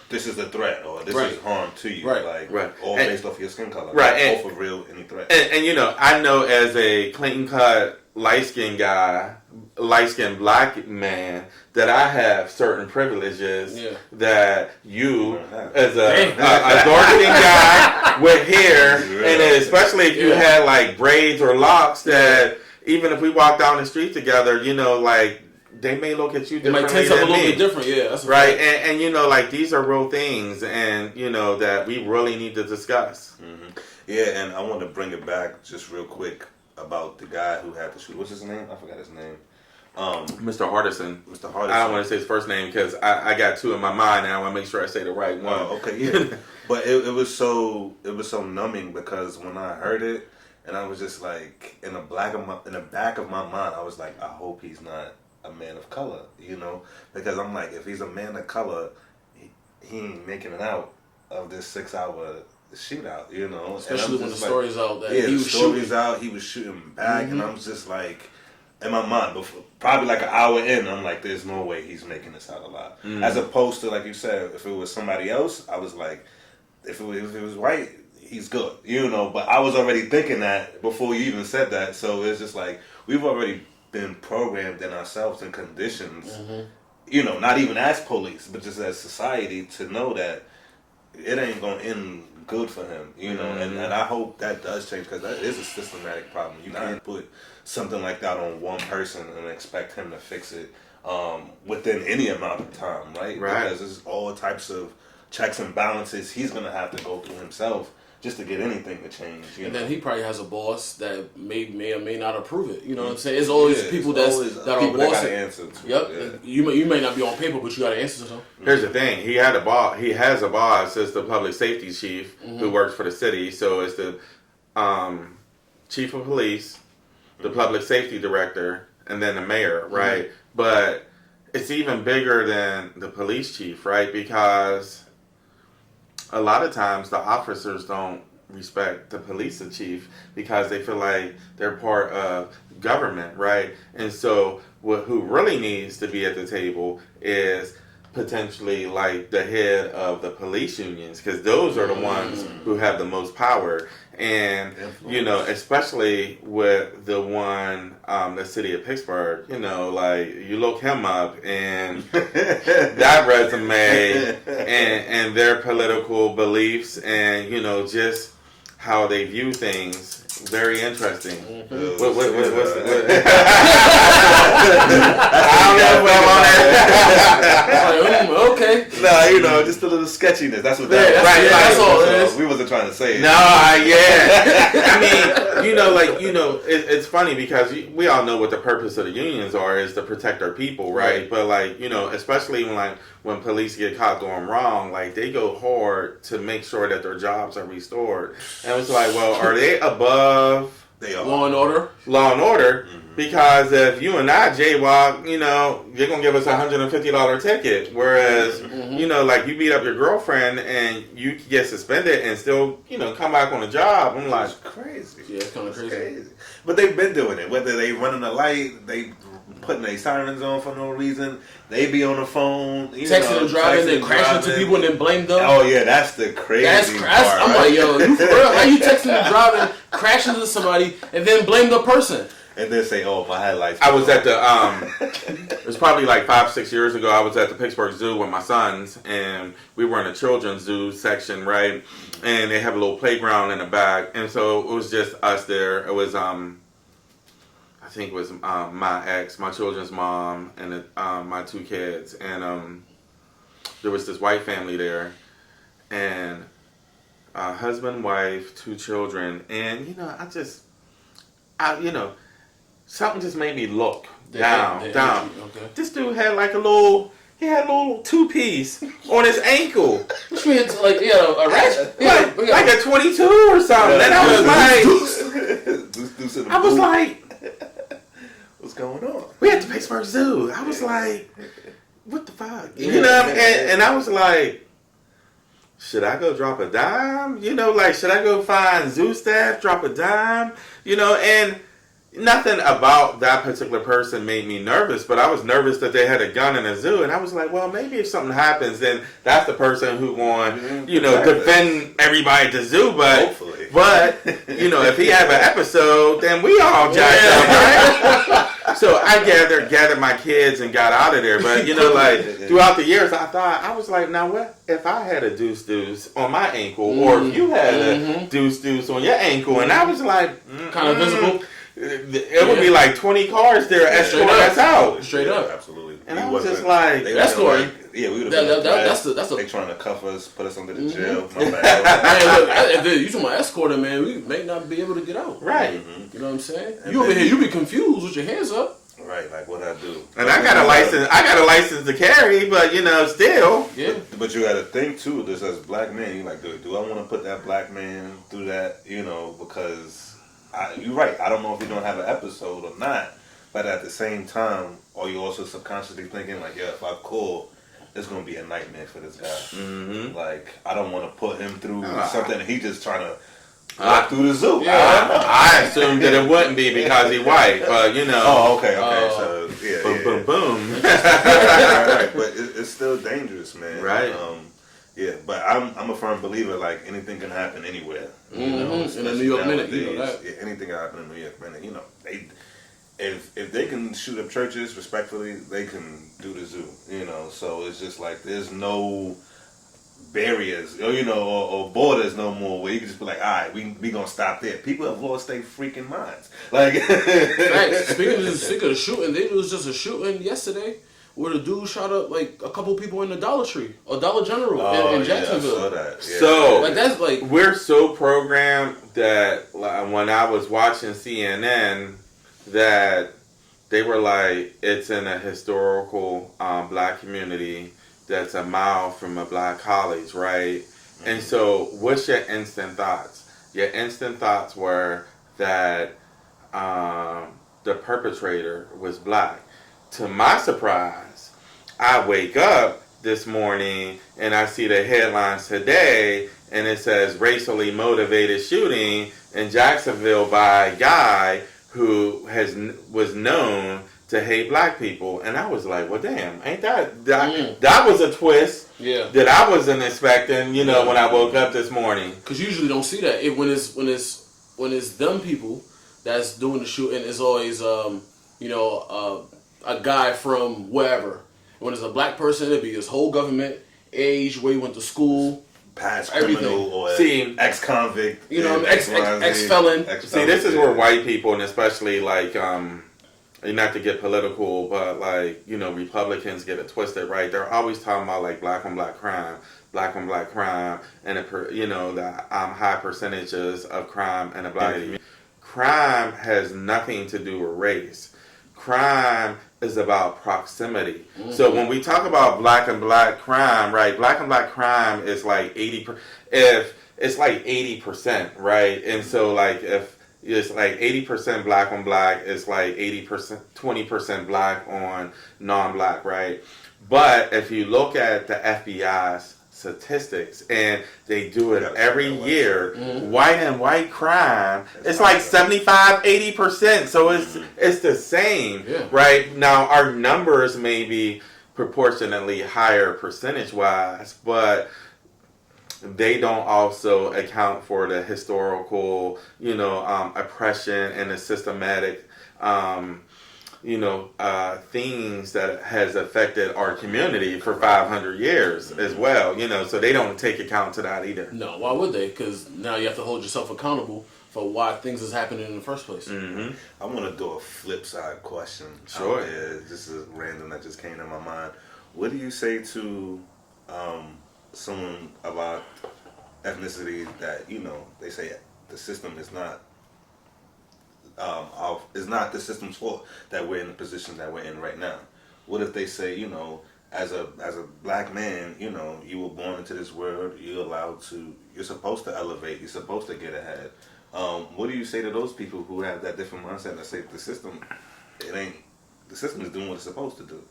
This is a threat, or this is harm to you, all based off your skin color, right? Or for real, any threat. And I know as a clean cut, light-skinned guy, light-skinned black man, that I have certain privileges that you, as a dark-skinned guy with hair, and especially if you had like braids or locks, that even if we walk down the street together, they may look at you differently. They might tense up a little bit different, that's right. And these are real things, and that we really need to discuss. Yeah, and I want to bring it back just real quick about the guy who had the shoot. What's his name? I forgot his name. Mr. Hardison. Mr. Hardison. I don't want to say his first name because I got 2 in my mind, and I want to make sure I say the right one. Oh, okay, yeah. But it was so numbing because when I heard it, and I was just like, in the back of my mind, I was like, I hope he's not a man of color, because I'm like, if he's a man of color, he ain't making it out of this 6-hour shootout, Especially when the story's out that he was shooting back, and I'm just like, in my mind, before, probably like an hour in, I'm like, there's no way he's making this out alive. As opposed to, like you said, if it was somebody else, I was like, if it was white, he's good, But I was already thinking that before you even said that, so it's just like we've already been programmed in ourselves and conditions, not even as police, but just as society, to know that it ain't gonna end good for him, and I hope that does change, because that is a systematic problem. You can't put something like that on one person and expect him to fix it within any amount of time, right? Because there's all types of checks and balances he's gonna have to go through himself just to get anything to change. And then he probably has a boss that may or may not approve it. You know what I'm saying? It's always people that are bosses. That gotta answer to. Yep. Yeah. You may not be on paper, but you got to answer to them. Here's the thing: he has a boss. It's the public safety chief who works for the city. So it's the chief of police, the public safety director, and then the mayor, right? But it's even bigger than the police chief, right? Because a lot of times the officers don't respect the police chief because they feel like they're part of government, right? And so who really needs to be at the table is potentially like the head of the police unions, because those are the ones who have the most power. And especially with the one, the city of Pittsburgh, you look him up and that resume and their political beliefs and just how they view things, Very interesting. Mm-hmm. What? I don't know if I'm on that. Okay. No, you know, just a little sketchiness. That's what that was. Right, that's all it is. We wasn't trying to say it. No, yeah. I mean, it's funny because we all know what the purpose of the unions are, is to protect our people, right? But especially when police get caught doing wrong, they go hard to make sure that their jobs are restored. And it's like, well, are they above They are. Law and order? Law and order. Mm-hmm. Because if you and I jaywalk, you're going to give us a $150 ticket. Whereas, you beat up your girlfriend and you get suspended and still, come back on the job. I'm like, it's crazy. Yeah, it's kind of crazy. But they've been doing it. Whether they running a light, they putting their sirens on for no reason. They be on the phone. Texting and driving, then crashing into people and then blame them. Oh, yeah, that's the crazy part. I'm like, yo, you for real? How you texting and driving, crashing into somebody, and then blame the person? And then say, oh, my headlights. I was at the, it was probably 5-6 years ago, I was at the Pittsburgh Zoo with my sons, and we were in the children's zoo section, right? And they have a little playground in the back, and so it was just us there. It was, I think it was my ex, my children's mom, and my two kids. And there was this white family there, and husband, wife, two children. And, something just made me look down. Okay. This dude had a little two-piece on his ankle. Which means, a ratchet? Like a 22 or something. And I was like, what's going on? We at the Pittsburgh Zoo. I was like, what the fuck? And I was like, should I go drop a dime? Should I go find zoo staff, drop a dime? And nothing about that particular person made me nervous, but I was nervous that they had a gun in a zoo, and I was like, well, maybe if something happens, then that's the person who won, defend everybody at the zoo, but hopefully. But, if he have an episode, then we all jacked up, right? So I gathered my kids and got out of there, but, throughout the years, I was like, now what if I had a deuce on my ankle, or if you had a deuce on your ankle, and I was like, kind of visible. It would be 20 cars there escorting us out. Straight up. Absolutely. And I was just like, that's story. We would have that's the they trying to cuff us, put us under the jail. My bad. Man, look, you talking about escorting, man, we may not be able to get out. Right. You know what I'm saying? You over here, you be confused with your hands up. Right, what I do. And I got a license to carry, but still. Yeah. But you got to think too, this as black men, you like, do I want to put that black man through that, because you're right. I don't know if you're going to have an episode or not. But at the same time, are you also subconsciously thinking, if I call, it's going to be a nightmare for this guy. Mm-hmm. I don't want to put him through something that he's just trying to walk through the zoo. Yeah. I assumed that it wouldn't be because he's white, but Oh, okay. So, yeah. Boom. Right. But it's still dangerous, man. Right. Yeah, but I'm a firm believer. Anything can happen anywhere. In the New York Minute, you know that. Yeah, anything can happen in the New York Minute. If they can shoot up churches respectfully, they can do the zoo. So it's just there's no barriers, or borders no more where you can just be all right, we gonna stop there. People have lost their freaking minds. Right. Speaking of the shooting, there was just a shooting yesterday where the dude shot up a couple people in the Dollar Tree or Dollar General in Jacksonville. I saw that. Yeah. So that's we're so programmed that when I was watching CNN, that they were it's in a historical black community that's a mile from a black college, right? Mm-hmm. And so what's your instant thoughts? Your instant thoughts were that the perpetrator was black. To my surprise, I wake up this morning and I see the headlines today, and it says racially motivated shooting in Jacksonville by a guy who was known to hate black people. And I was like, well, damn, ain't that was a twist that I wasn't expecting, when I woke up this morning. Because you usually don't see that. When it's them people that's doing the shooting, it's always a guy from wherever. When it's a black person, it'd be his whole government, age, where he went to school, past Everything. criminal or ex-convict. You know, ex-felon. See, this is where white people, and especially like, not to get political, but like, you know, Republicans get it twisted, right? They're always talking about like black on black crime, and the high percentages of crime in the black community. Crime has nothing to do with race. Crime is about proximity. Mm-hmm. So when we talk about black and black crime, right? Black and black crime is like 80%. If it's like 80%, right? And so like if it's like 80% black on black, it's like 80%, 20% black on non-black, right? But if you look at the FBI's statistics, and they do it every year, white and white crime, it's like 75-80%. So it's the same, right? Now our numbers may be proportionately higher percentage wise, but they don't also account for the historical, oppression and the systematic, things that has affected our community for 500 years as well, so they don't take account to that either. No, why would they? Because now you have to hold yourself accountable for why things is happening in the first place. Mm-hmm. I want to do a flip side question. Sure. This is random that just came to my mind. What do you say to someone about ethnicity that, they say the system is not the system's fault that we're in the position that we're in right now? What if they say, as a black man, you were born into this world, you're supposed to elevate, you're supposed to get ahead. What do you say to those people who have that different mindset that say the system is doing what it's supposed to do?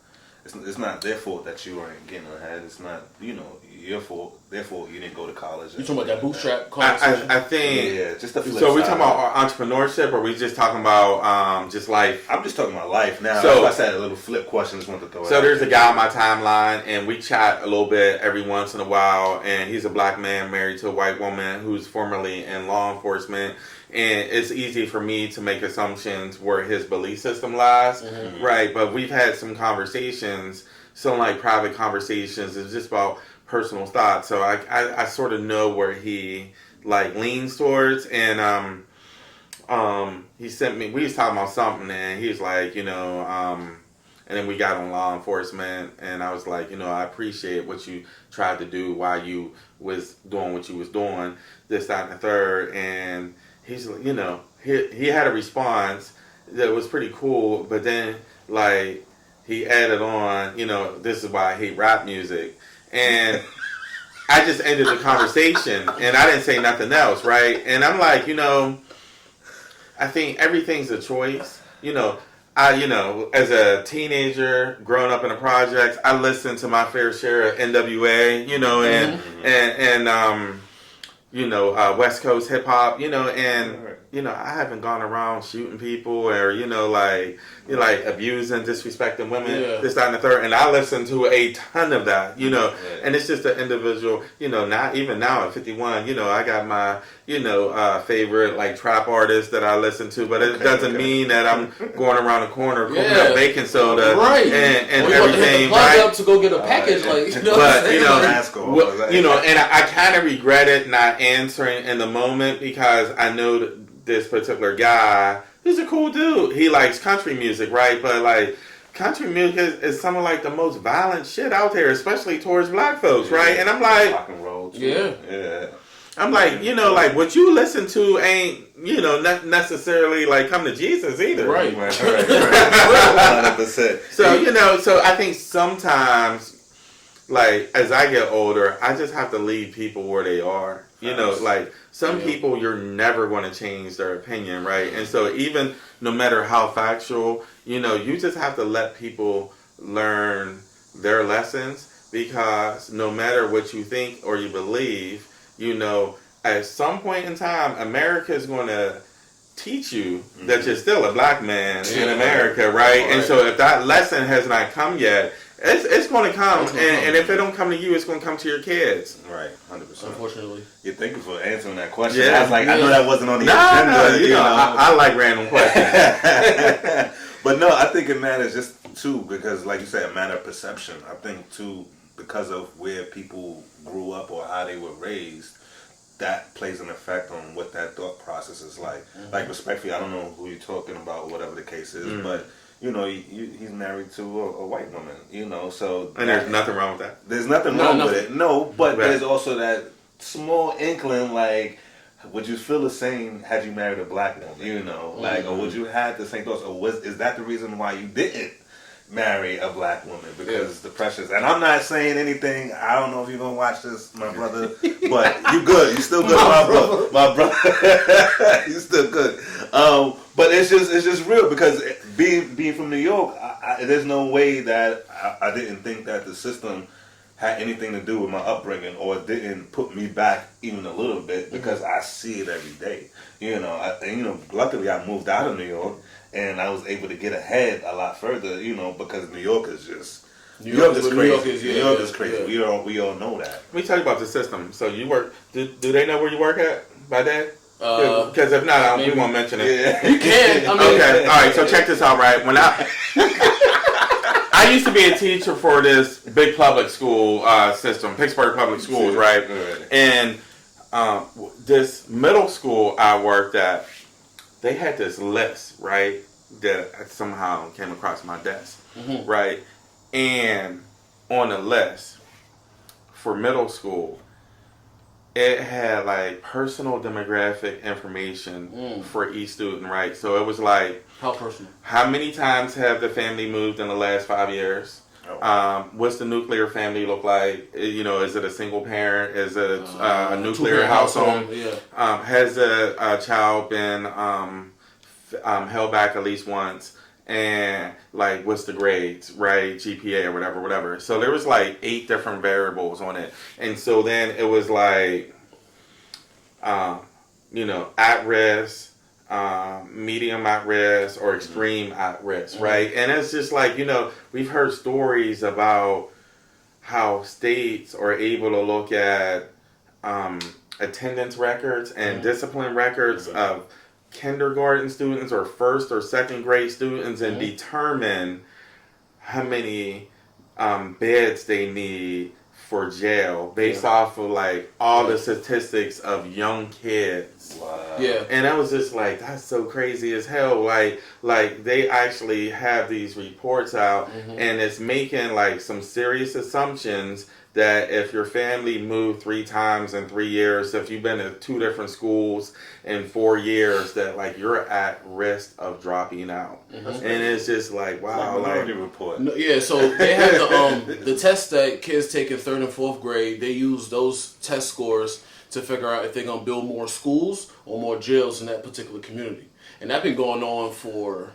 It's not their fault that you aren't getting ahead. It's not, your fault. Therefore, you didn't go to college. You talking about that bootstrap conversation? I think. Just the flip So we side. talking about entrepreneurship, or we just talking about just life? I'm just talking about life now. So I said a little flip question. Just wanted to throw it. So there's a guy on my timeline, and we chat a little bit every once in a while. And he's a black man married to a white woman who's formerly in law enforcement. And it's easy for me to make assumptions where his belief system lies, right? But we've had some conversations, some like private conversations. It's just about personal thoughts. So I sort of know where he like leans towards. And he sent me. We was talking about something, and he was like, and then we got on law enforcement, and I was like, I appreciate what you tried to do while you was doing what you was doing, this, that, and the third, and he's, he had a response that was pretty cool, but then, like, he added on, this is why I hate rap music. And I just ended the conversation, and I didn't say nothing else, right? And I'm like, I think everything's a choice. As a teenager growing up in the projects, I listened to my fair share of NWA, and West Coast hip hop, and I haven't gone around shooting people or like abusing, disrespecting women, this, that, and the third. And I listen to a ton of that, and it's just an individual, not even now at 51, I got my favorite like trap artists that I listen to, but it doesn't mean that I'm going around the corner cooking up baking soda and everything, right? Up to go get a package, but and I kind of regret it not answering in the moment, because I know this particular guy, he's a cool dude. He likes country music, right? But like country music is some of like the most violent shit out there, especially towards black folks, right? And I'm like, rock and roll, I'm like, like what you listen to ain't, not necessarily like come to Jesus either. Right. 100%. So I think sometimes, like, as I get older, I just have to leave people where they are. Like some people, you're never going to change their opinion, right? And so even no matter how factual, you just have to let people learn their lessons, because no matter what you think or you believe, at some point in time, America is going to teach you that you're still a black man in America, right? And so if that lesson has not come yet, it's going to come. And if it don't come to you, it's going to come to your kids. Right, 100%. Unfortunately. Yeah, thank you for answering that question. I was like, I know that wasn't on the agenda. I like random questions. But no, I think it matters just too, because like you said, a matter of perception. I think too, because of where people grew up or how they were raised, that plays an effect on what that thought process is like. Mm-hmm. Like, respectfully, I don't know who you're talking about, whatever the case is, but you know, he's married to a white woman, you know, so... And there's nothing wrong with that. There's nothing wrong with it, no, but there's also that small inkling, like, would you feel the same had you married a black woman, you know, like, or would you have the same thoughts, or is that the reason why you didn't marry a black woman, because the pressures? And I'm not saying anything, I don't know if you're gonna watch this, my brother, but you good, you still good, my brother, you still good. But it's just real, because being from New York, there's no way that I didn't think that the system had anything to do with my upbringing, or it didn't put me back even a little bit, because I see it every day. You know, luckily I moved out of New York, and I was able to get ahead a lot further, you know, because New York is just... New York is crazy. New York is crazy. Yeah. We all know that. Let me tell you about the system. So you work... Do they know where you work at by day? Because if not, we won't mention it. Yeah. You can. I mean, okay. All right. So check this out. Right. When I used to be a teacher for this big public school system, Pittsburgh Public Schools, right? And this middle school I worked at, they had this list, right, that somehow came across my desk, right? And on the list for middle school, it had like personal demographic information for each student, right? So it was like, how personal? How many times have the family moved in the last 5 years? Oh. What's the nuclear family look like? You know, is it a single parent? Is it a nuclear household? Yeah. Has a child been held back at least once? And like, what's the grades, right? GPA or whatever. So there was like 8 different variables on it. And so then it was like, you know, at risk, medium at risk, or extreme at risk, right? And it's just like, you know, we've heard stories about how states are able to look at attendance records and discipline records of kindergarten students or first or second grade students and determine how many beds they need for jail based off of like all the statistics of young kids. Wow. Yeah. And I was just like, that's so crazy as hell. Like they actually have these reports out and it's making like some serious assumptions that if your family moved 3 times in 3 years, if you've been to 2 different schools in 4 years, that like you're at risk of dropping out. And it's just like, wow. Like report. No, yeah, so they have the tests that kids take in 3rd and 4th grade. They use those test scores to figure out if they're gonna build more schools or more jails in that particular community. And that's been going on forever.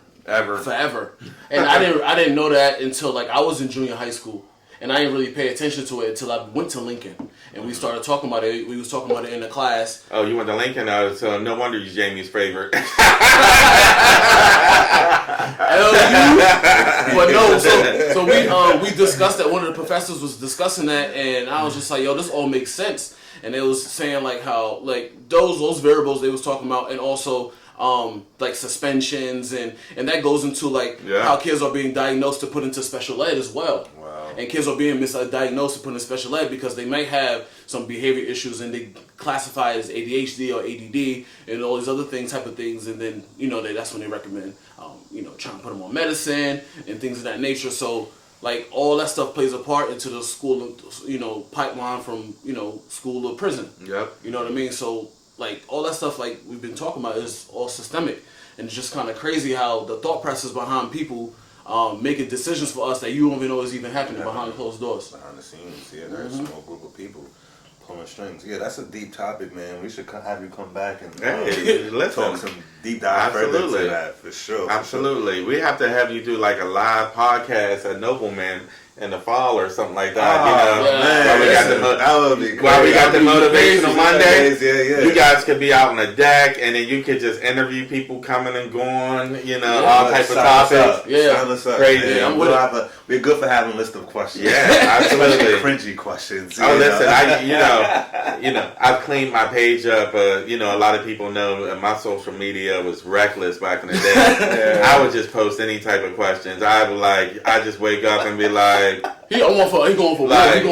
And I didn't know that until like I was in junior high school. And I didn't really pay attention to it until I went to Lincoln. And we started talking about it. We was talking about it in the class. Oh, you went to Lincoln? So no wonder you're Jamie's favorite. But no, so we discussed that. One of the professors was discussing that, and I was just like, yo, this all makes sense. And they was saying like how like those variables they was talking about, and also like suspensions, and that goes into like how kids are being diagnosed to put into special ed as well. Wow. And kids are being misdiagnosed to put in special ed because they might have some behavior issues and they classify as ADHD or ADD and all these other type of things, and then you know that's when they recommend you know, trying to put them on medicine and things of that nature. So like all that stuff plays a part into the school, you know, pipeline from, you know, school to prison. Yep. You know what I mean? So like all that stuff like we've been talking about is all systemic, and it's just kind of crazy how the thought process behind people making decisions for us that you don't even know is even happening behind closed doors. Behind the scenes, there's a small group of people pulling strings. Yeah, that's a deep topic, man. We should have you come back and talk some deep dive further into that for sure. Absolutely. We have to have you do like a live podcast at Nobleman in the fall or something like that. That would be great. While we got the Motivational Monday, yeah. You guys could be out on the deck, and then you could just interview people coming and going, you know, all type of topics. Sign us up. Crazy. Yeah, we're good for having a list of questions. Yeah, absolutely. Cringy questions. Oh, listen, I've cleaned my page up. You know, a lot of people know my social media was reckless back in the day. I would just post any type of questions. I just wake up and be like, like he going for blood.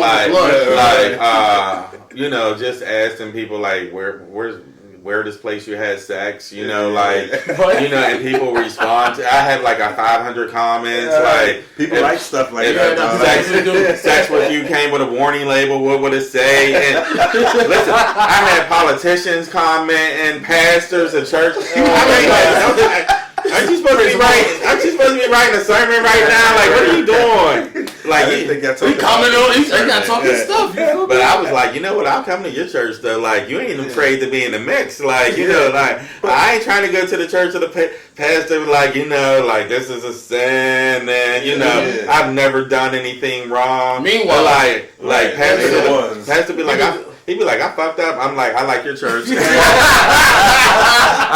Just asking people like where this place you had sex, and people respond to. I had like 500 comments, people like stuff like that. Sex with you came with a warning label. What would it say? And listen, I had politicians comment and pastors and church. Aren't you supposed to be writing a sermon right now? Like, what are you doing? Like, he comment on. He's not talking stuff. But I was like, you know what? I'll come to your church though. Like, you ain't afraid to be in the mix. Like, I ain't trying to go to the church of the pastor. Like, this is a sin, and I've never done anything wrong. Meanwhile, pastor be like, he'd be like, I fucked up. I'm like, I like your church.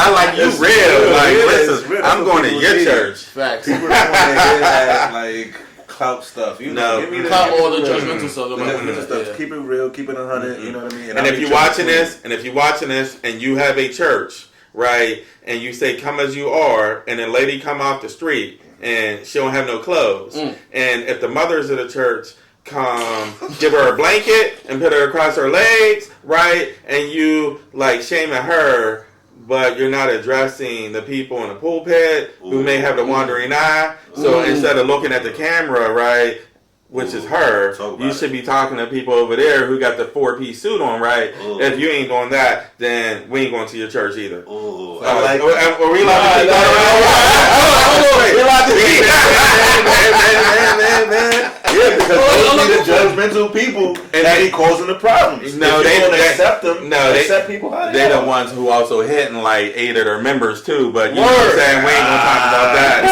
I like you real. Like, listen, I'm going to your church. Facts. People don't want to hear that, clout stuff. Clout all the judgmental stuff. Keep it real. Keep it 100. You know what I mean? And if you're watching this, and you have a church, right, and you say, come as you are, and a lady come off the street, and she don't have no clothes, and if the mothers of the church come give her a blanket and put her across her legs, right? And you shaming her, but you're not addressing the people in the pulpit who may have the wandering eye. So instead of looking at the camera, right, which is her, you should be talking to people over there who got the 4-piece suit on, right? If you ain't doing that, then we ain't going to your church either. Are we allowed to Yeah, because those be the judgmental people that he causing the problems. No, they don't accept them. No, they accept people. They're the ones who also hitting 8 of their members too. But you know what I'm saying, we ain't gonna talk about that.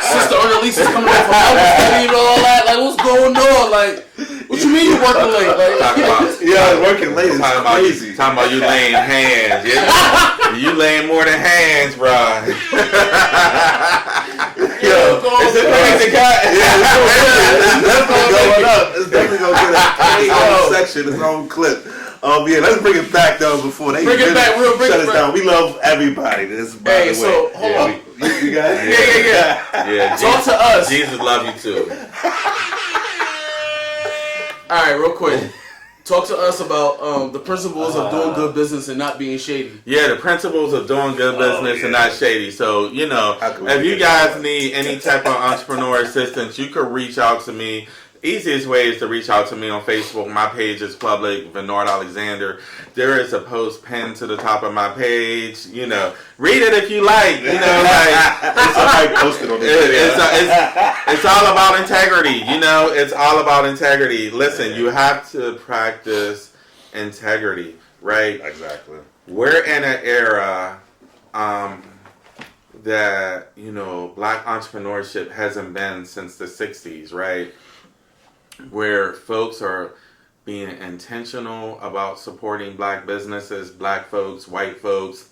Sister Annalise is coming up from Bible study and all that. Like, what's going on? Like, what you mean you working late? Working late is crazy. Talking about you laying hands. Yeah, you laying more than hands, bro. It's definitely going up. It's definitely going to get its own section, its own clip. Let's bring it back though before they shut us down. We love everybody. This by the way. So hold on. You guys? Yeah. Talk to us. Jesus love you too. All right, real quick. Talk to us about the principles of doing good business and not being shady. Yeah, the principles of doing good business and not shady. So, if you guys need any type of entrepreneur assistance, you could reach out to me. Easiest way is to reach out to me on Facebook. My page is public, Vernard Alexander. There is a post pinned to the top of my page. Read it if you like. I posted on it's all about integrity. It's all about integrity. Listen, you have to practice integrity, right? Exactly. We're in an era that black entrepreneurship hasn't been since the 60s, right? Where folks are being intentional about supporting black businesses, black folks, white folks,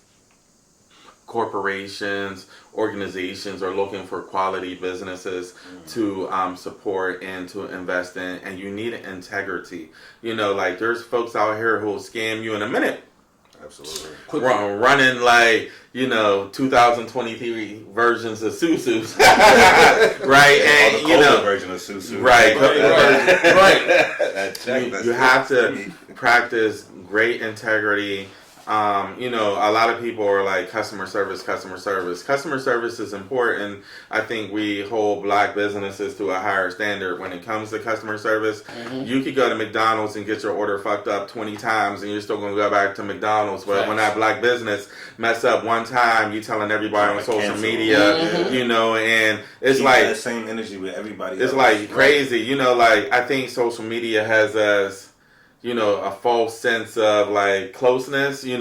corporations, organizations are looking for quality businesses to support and to invest in, and you need integrity. There's folks out here who will scam you in a minute. Absolutely. Running 2023 versions of Susus, right? And version of Susus, right? You have to practice great integrity. A lot of people are like customer service. Customer service is important. I think we hold black businesses to a higher standard when it comes to customer service. You could go to McDonald's and get your order fucked up 20 times and you're still going to go back to McDonald's. But when that black business mess up one time, you telling everybody on social media, and it's keep like that same energy with everybody else. It's like crazy. I think social media has us, a false sense of closeness. We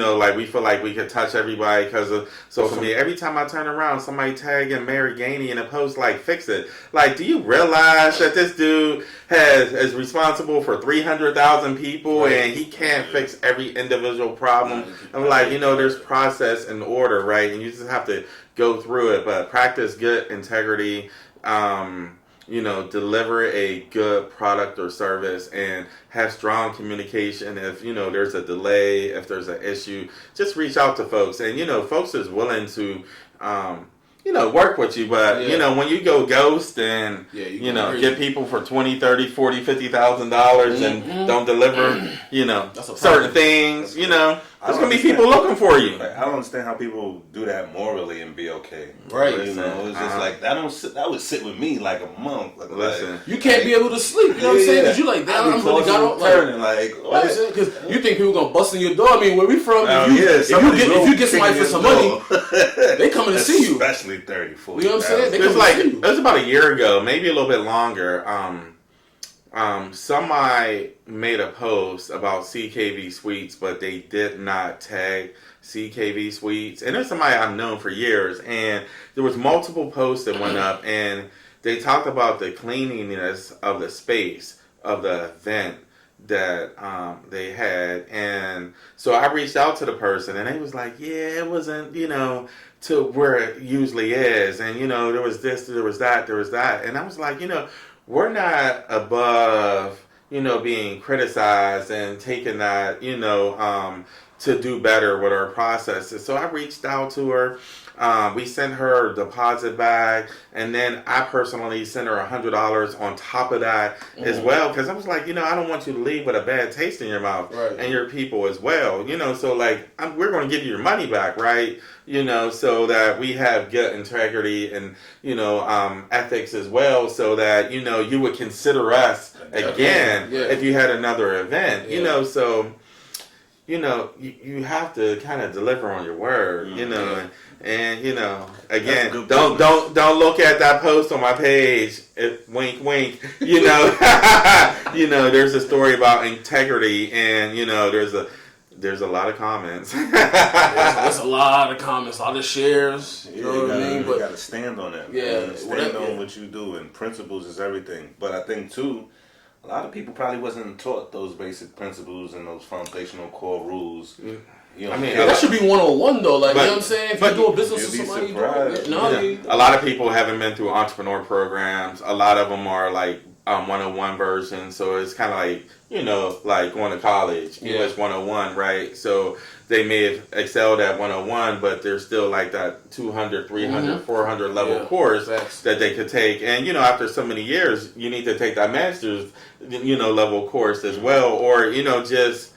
feel like we could touch everybody because of social media. Every time I turn around, somebody tagging Mary Gainey in a post fix it. Do you realize that this dude is responsible for 300,000 people and he can't fix every individual problem? I'm there's process and order, right? And you just have to go through it. But practice good integrity. Deliver a good product or service and have strong communication. If, there's a delay, if there's an issue, just reach out to folks. And, folks is willing to, work with you, but when you go ghost and get people for $20, $30, $40, $50,000 and don't deliver, certain things, there's gonna be people looking for you. Like, I don't understand how people do that morally and be okay. Right. It's just like that would sit with me like a month. Like, listen, you can't be able to sleep. You know what I'm saying? Because you like, damn, I'm really got on. Like, what? Because you think people gonna bust in your door. I mean, where we from? If you get somebody for some money, they coming to see you. Especially 30, 40. You know what I'm saying? It was about a year ago, maybe a little bit longer. Somebody made a post about CKV Suites, but they did not tag CKV Suites. And there's somebody I've known for years, and there was multiple posts that went up, and they talked about the cleanliness of the space of the event that they had. And so I reached out to the person, and they was like, yeah, it wasn't, to where it usually is. And, there was this, there was that. And I was like, we're not above, being criticized and taking that, to do better with our processes. So I reached out to her. We sent her a deposit back, and then I personally sent her $100 on top of that as well, because I was like, I don't want you to leave with a bad taste in your mouth, and your people as well, so like we're going to give you your money back, right? So that we have good integrity and ethics as well, so that you would consider us again if you had another event, so. You have to kind of deliver on your word, and again, don't look at that post on my page. Wink, wink. There's a story about integrity, and there's a lot of comments. There's a lot of comments, a lot of shares. You know what I mean? But you got to stand on it. Yeah, stand on what you do, and principles is everything. But I think too, a lot of people probably wasn't taught those basic principles and those foundational core rules. That should be 101 though. Like, you know what I'm saying? If you do a business with somebody, a lot of people haven't been through entrepreneur programs. A lot of them are like 101 versions. So it's kind of like, like going to college, English 101, right? So they may have excelled at 101, but there's still like that 200, 300, 400 level course that they could take. And, after so many years, you need to take that master's, level course as well. Or, just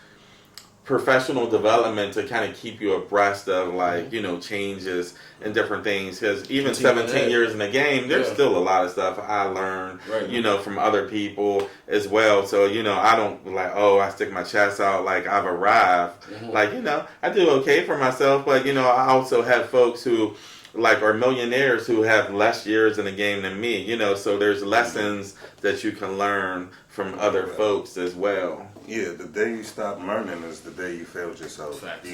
professional development to kind of keep you abreast of like, changes and different things. Because even 17 years in the game, there's still a lot of stuff I learned, from other people as well. So, I don't like, I stick my chest out like I've arrived. Like, I do okay for myself, but, I also have folks who like are millionaires who have less years in the game than me, so there's lessons that you can learn from other folks as well. Yeah, the day you stop learning is the day you failed yourself. Facts.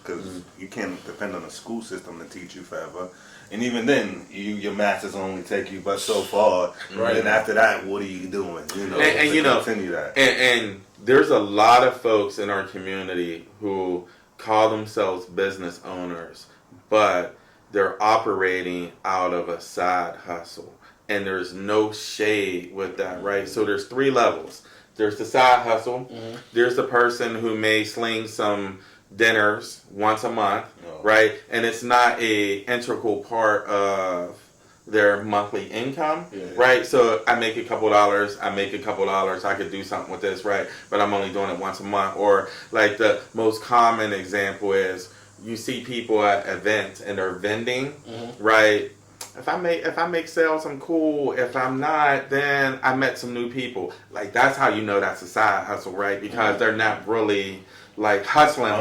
Because you can't depend on the school system to teach you forever. And even then, your masters only take you but so far. Right. And after that, what are you doing? Continue that. And there's a lot of folks in our community who call themselves business owners, but they're operating out of a side hustle. And there's no shade with that, right? So there's 3 levels. There's the side hustle. There's the person who may sling some dinners once a month, right? And it's not a integral part of their monthly income, right? So I make a couple dollars, I could do something with this, right? But I'm only doing it once a month. Or like the most common example is you see people at events and they're vending, right? If I make sales, I'm cool. If I'm not, then I met some new people. Like, that's how you know that's a side hustle, right? Because they're not really like hustling,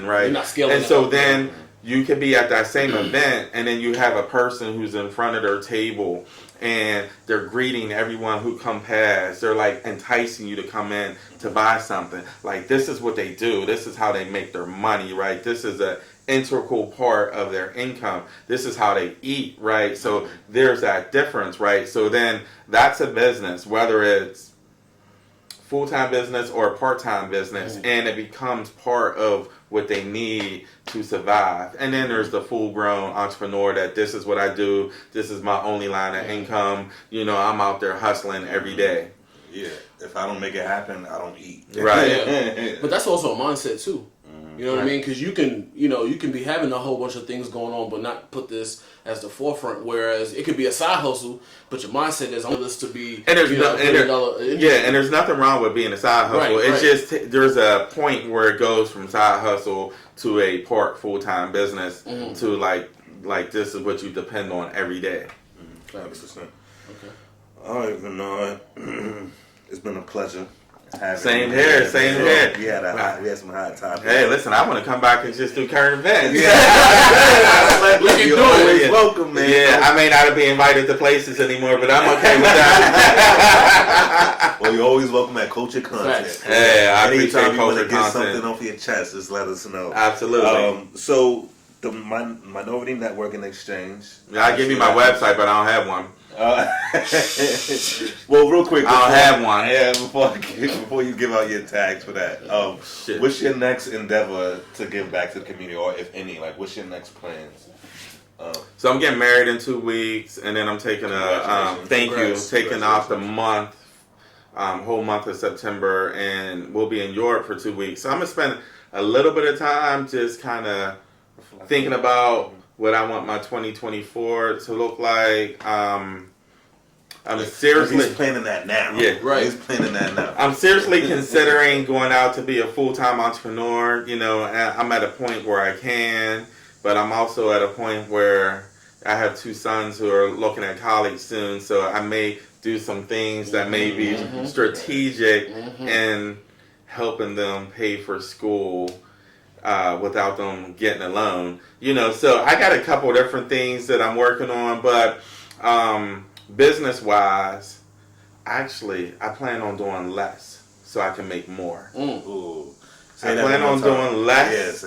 right? You're not scaling. And so then you could be at that same event, and then you have a person who's in front of their table, and they're greeting everyone who come past. They're like enticing you to come in to buy something. Like, this is what they do. This is how they make their money, right? This is a integral part of their income. This is how they eat, right? So there's that difference, right? So then that's a business, whether it's full-time business or a part-time business, and it becomes part of what they need to survive. And then there's the full-grown entrepreneur that this is what I do, this is my only line of income, I'm out there hustling every day. Yeah, if I don't make it happen, I don't eat. Right. But that's also a mindset too. You know what I mean? Because you can be having a whole bunch of things going on, but not put this as the forefront. Whereas it could be a side hustle, but your mindset is on this to be. And there's and there's nothing wrong with being a side hustle. It's just there's a point where it goes from side hustle to a part full-time business to like this is what you depend on every day. 100%. Okay. All right, Vernard. It's been a pleasure. Same here. We had some hot topics. Hey, listen, I want to come back and just do current events. Yeah. You're always welcome, man. Yeah, I may not be invited to places anymore, but I'm okay with that. Well, you're always welcome at Culture Content. Hey, I appreciate Anytime you want Culture to get Content. something off your chest, just let us know. Absolutely. So, the Minority Networking Exchange. I'll give you my website, but I don't have one. Well, real quick, I don't have one. Yeah, before you give out your tags for that, what's your next endeavor to give back to the community, or if any? Like, what's your next plans? So I'm getting married in 2 weeks, and then I'm taking taking off the month, whole month of September, and we'll be in Europe for 2 weeks. So I'm gonna spend a little bit of time just kind of thinking about what I want my 2024 to look like. Seriously, he's planning that now. Yeah, right. He's planning that now. I'm seriously considering going out to be a full-time entrepreneur. You know, I'm at a point where I can, but I'm also at a point where I have 2 sons who are looking at college soon, so I may do some things that may be strategic in helping them pay for school without them getting a loan. You know, so I got a couple different things that I'm working on, but business-wise, actually, I plan on doing less so I can make more. Ooh. I plan on doing less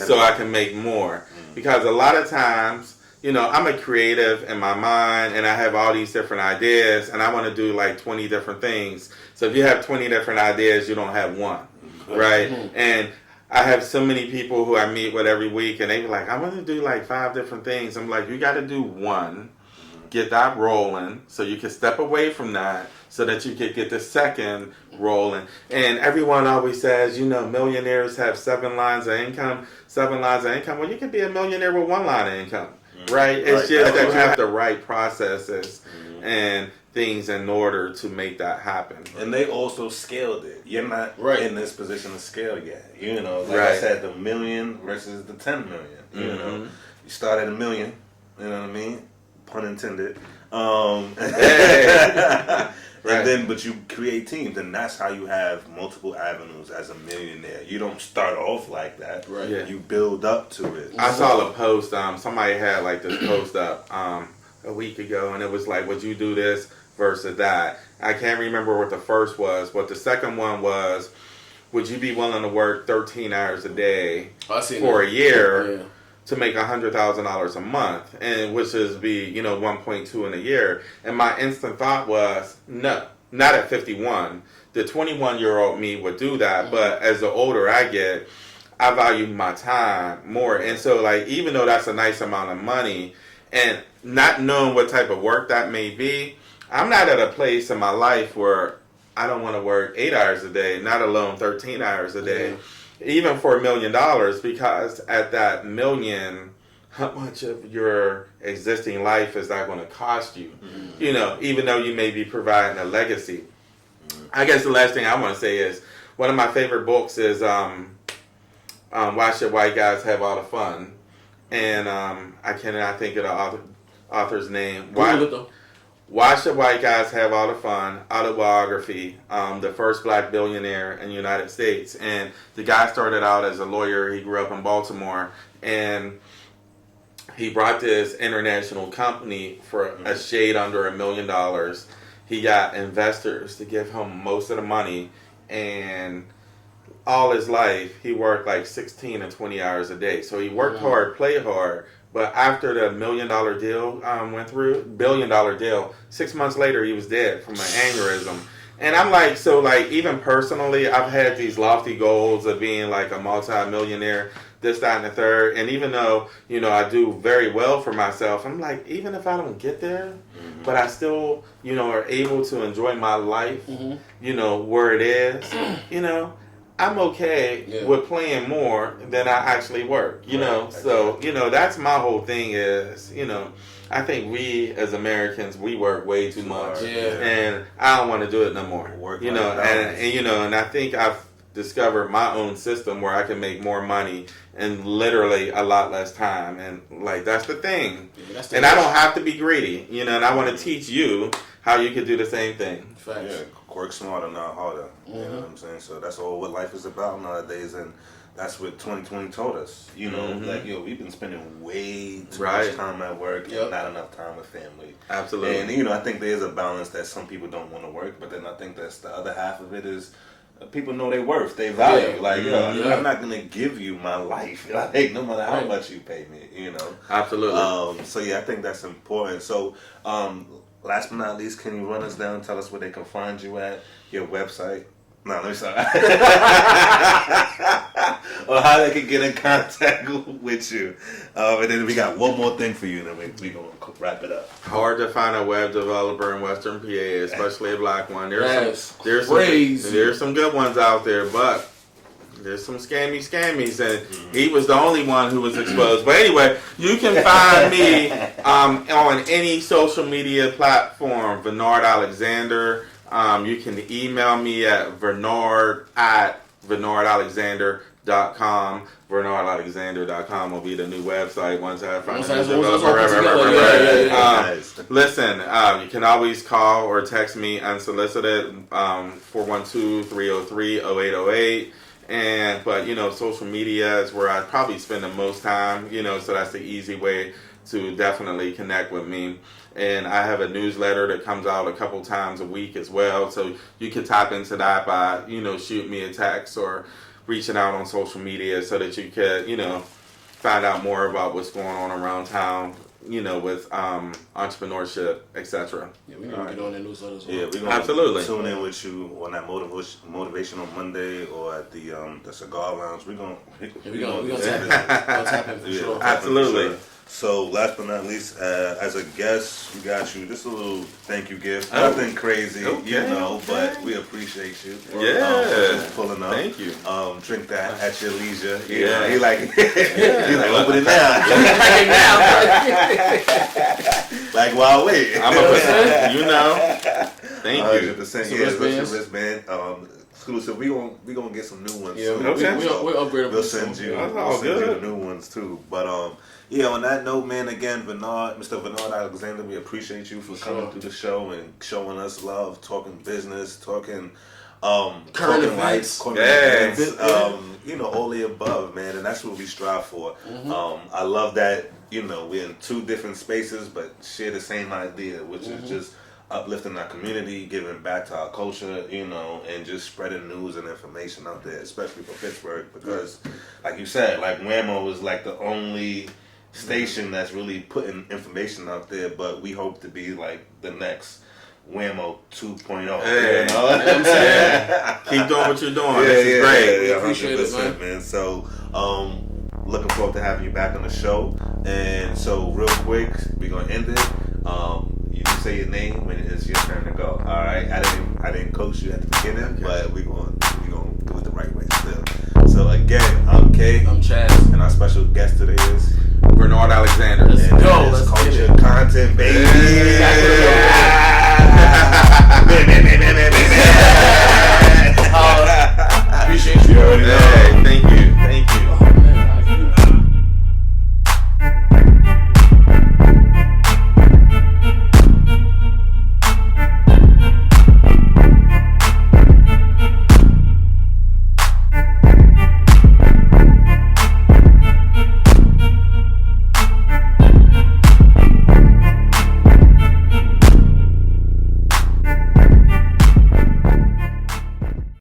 so I can make more. Because a lot of times, you know, I'm a creative in my mind and I have all these different ideas and I want to do like 20 different things. So if you have 20 different ideas, you don't have one, right? And I have so many people who I meet with every week and they be like, I want to do like 5 different things. I'm like, you got to do one, get that rolling so you can step away from that so that you can get the second rolling. And everyone always says, you know, millionaires have 7 lines of income. Well, you can be a millionaire with 1 line of income, right? It's just that you have the right processes and things in order to make that happen. And they also scaled it. You're not in this position to scale yet. You know, like I said, the $1 million versus the 10 million. You know, you start at $1 million. You know what I mean? Pun intended. And then, but you create teams, and that's how you have multiple avenues as a millionaire. You don't start off like that. Right. Yeah. You build up to it. I saw a post. Somebody had like this post up a week ago, and it was like, would you do this versus that? I can't remember what the first was, but the second one was, would you be willing to work 13 hours a day for a year to make $100,000 a month, and which is be 1.2 in a year? And my instant thought was, no, not at 51. The 21-year-old me would do that, but as the older I get, I value my time more. And so, like, even though that's a nice amount of money, and not knowing what type of work that may be, I'm not at a place in my life where I don't want to work 8 hours a day, not alone 13 hours a day. Even for $1 million, because at that $1 million, how much of your existing life is that going to cost you? You know, even though you may be providing a legacy. I guess the last thing I want to say is, one of my favorite books is Why Should White Guys Have All the Fun? And I cannot think of the author's name. Why Should White Guys Have All the Fun? Autobiography, the first black billionaire in the United States. And the guy started out as a lawyer. He grew up in Baltimore. And he brought this international company for a shade under $1 million. He got investors to give him most of the money. And all his life, he worked like 16 and 20 hours a day. So he worked hard, played hard. But after the $1 million deal went through, $1 billion deal, 6 months later he was dead from an aneurysm. And I'm like, so like even personally, I've had these lofty goals of being like a multi-millionaire, this, that, and the third. And even though, I do very well for myself, I'm like, even if I don't get there, but I still, are able to enjoy my life, where it is, I'm okay with playing more than I actually work, you know? So, you know, that's my whole thing is, you know, I think we as Americans, we work way too much. And I don't want to do it no more. You know, and you know, and I think I've discovered my own system where I can make more money in literally a lot less time. And like, that's the thing. And I don't have to be greedy, you know, and I want to teach you how you can do the same thing. Yeah, work smarter, not harder. You know what I'm saying? So that's all what life is about nowadays, and that's what 2020 told us. You know, like, yo, we've been spending way too much time at work and not enough time with family. Absolutely. And, you know, I think there's a balance that some people don't want to work, but then I think that's the other half of it is people know their worth, they value. Like, yo, I'm not going to give you my life, like, no matter how much you pay me, you know. Absolutely. So, yeah, I think that's important. So, last but not least, can you run us down and tell us where they can find you at, your website? No, let me start. Or how they can get in contact with you. And then we got one more thing for you, and then we're going to wrap it up. Hard to find a web developer in Western PA, especially a black one. There's some good ones out there, but there's some scammies, and he was the only one who was exposed. But anyway, you can find me on any social media platform, Vernard Alexander. You can email me at Vernard@VernardAlexander.com. VernardAlexander.com will be the new website once I find it. Listen, you can always call or text me unsolicited, 412-303-0808. But you know, social media is where I probably spend the most time, you know, so that's the easy way to definitely connect with me. And I have a newsletter that comes out a couple times a week as well, so you can tap into that by, you know, shoot me a text or reaching out on social media so that you could, you know, find out more about what's going on around town, you know, with entrepreneurship, etc. Yeah, we're going to get on that newsletter as well. Yeah, we're going to tune in with you on that motivation on Monday or at the Cigar Lounge. We're going to tap in for sure. Absolutely. So, last but not least, as a guest, we got you just a little thank you gift. Nothing crazy, you know, but we appreciate you. Yeah. Pulling up. Thank you. Drink that at your leisure. Yeah. He like open it now. Like, while wait. I'm a percent, you know. Thank you. 100%. Yeah, it's your wristband. Exclusive. We gonna get some new ones. Yeah, we'll upgrade them. We'll send you the new ones too. But yeah, on that note, man, again, Mr. Vernard Alexander, we appreciate you for coming through the show and showing us love, talking business, talking current events, you know, all the above, man, and that's what we strive for. I love that, you know, we're in two different spaces but share the same idea, which is just uplifting our community, giving back to our culture, you know, and just spreading news and information out there, especially for Pittsburgh, because like you said, like Whammo is like the only station that's really putting information out there, but we hope to be like the next Whammo 2.0. Hey, you know what I'm saying? Keep doing what you're doing. This is great. Yeah, appreciate it, man. So, looking forward to having you back on the show. And so, real quick, we're gonna end it. You can say your name when it's your turn to go. All right. I didn't coach you at the beginning, but we gonna do it the right way still. So again, I'm Kay. I'm Chaz. And our special guest today is Vernard Alexander. Let's go. Let's culture content, baby.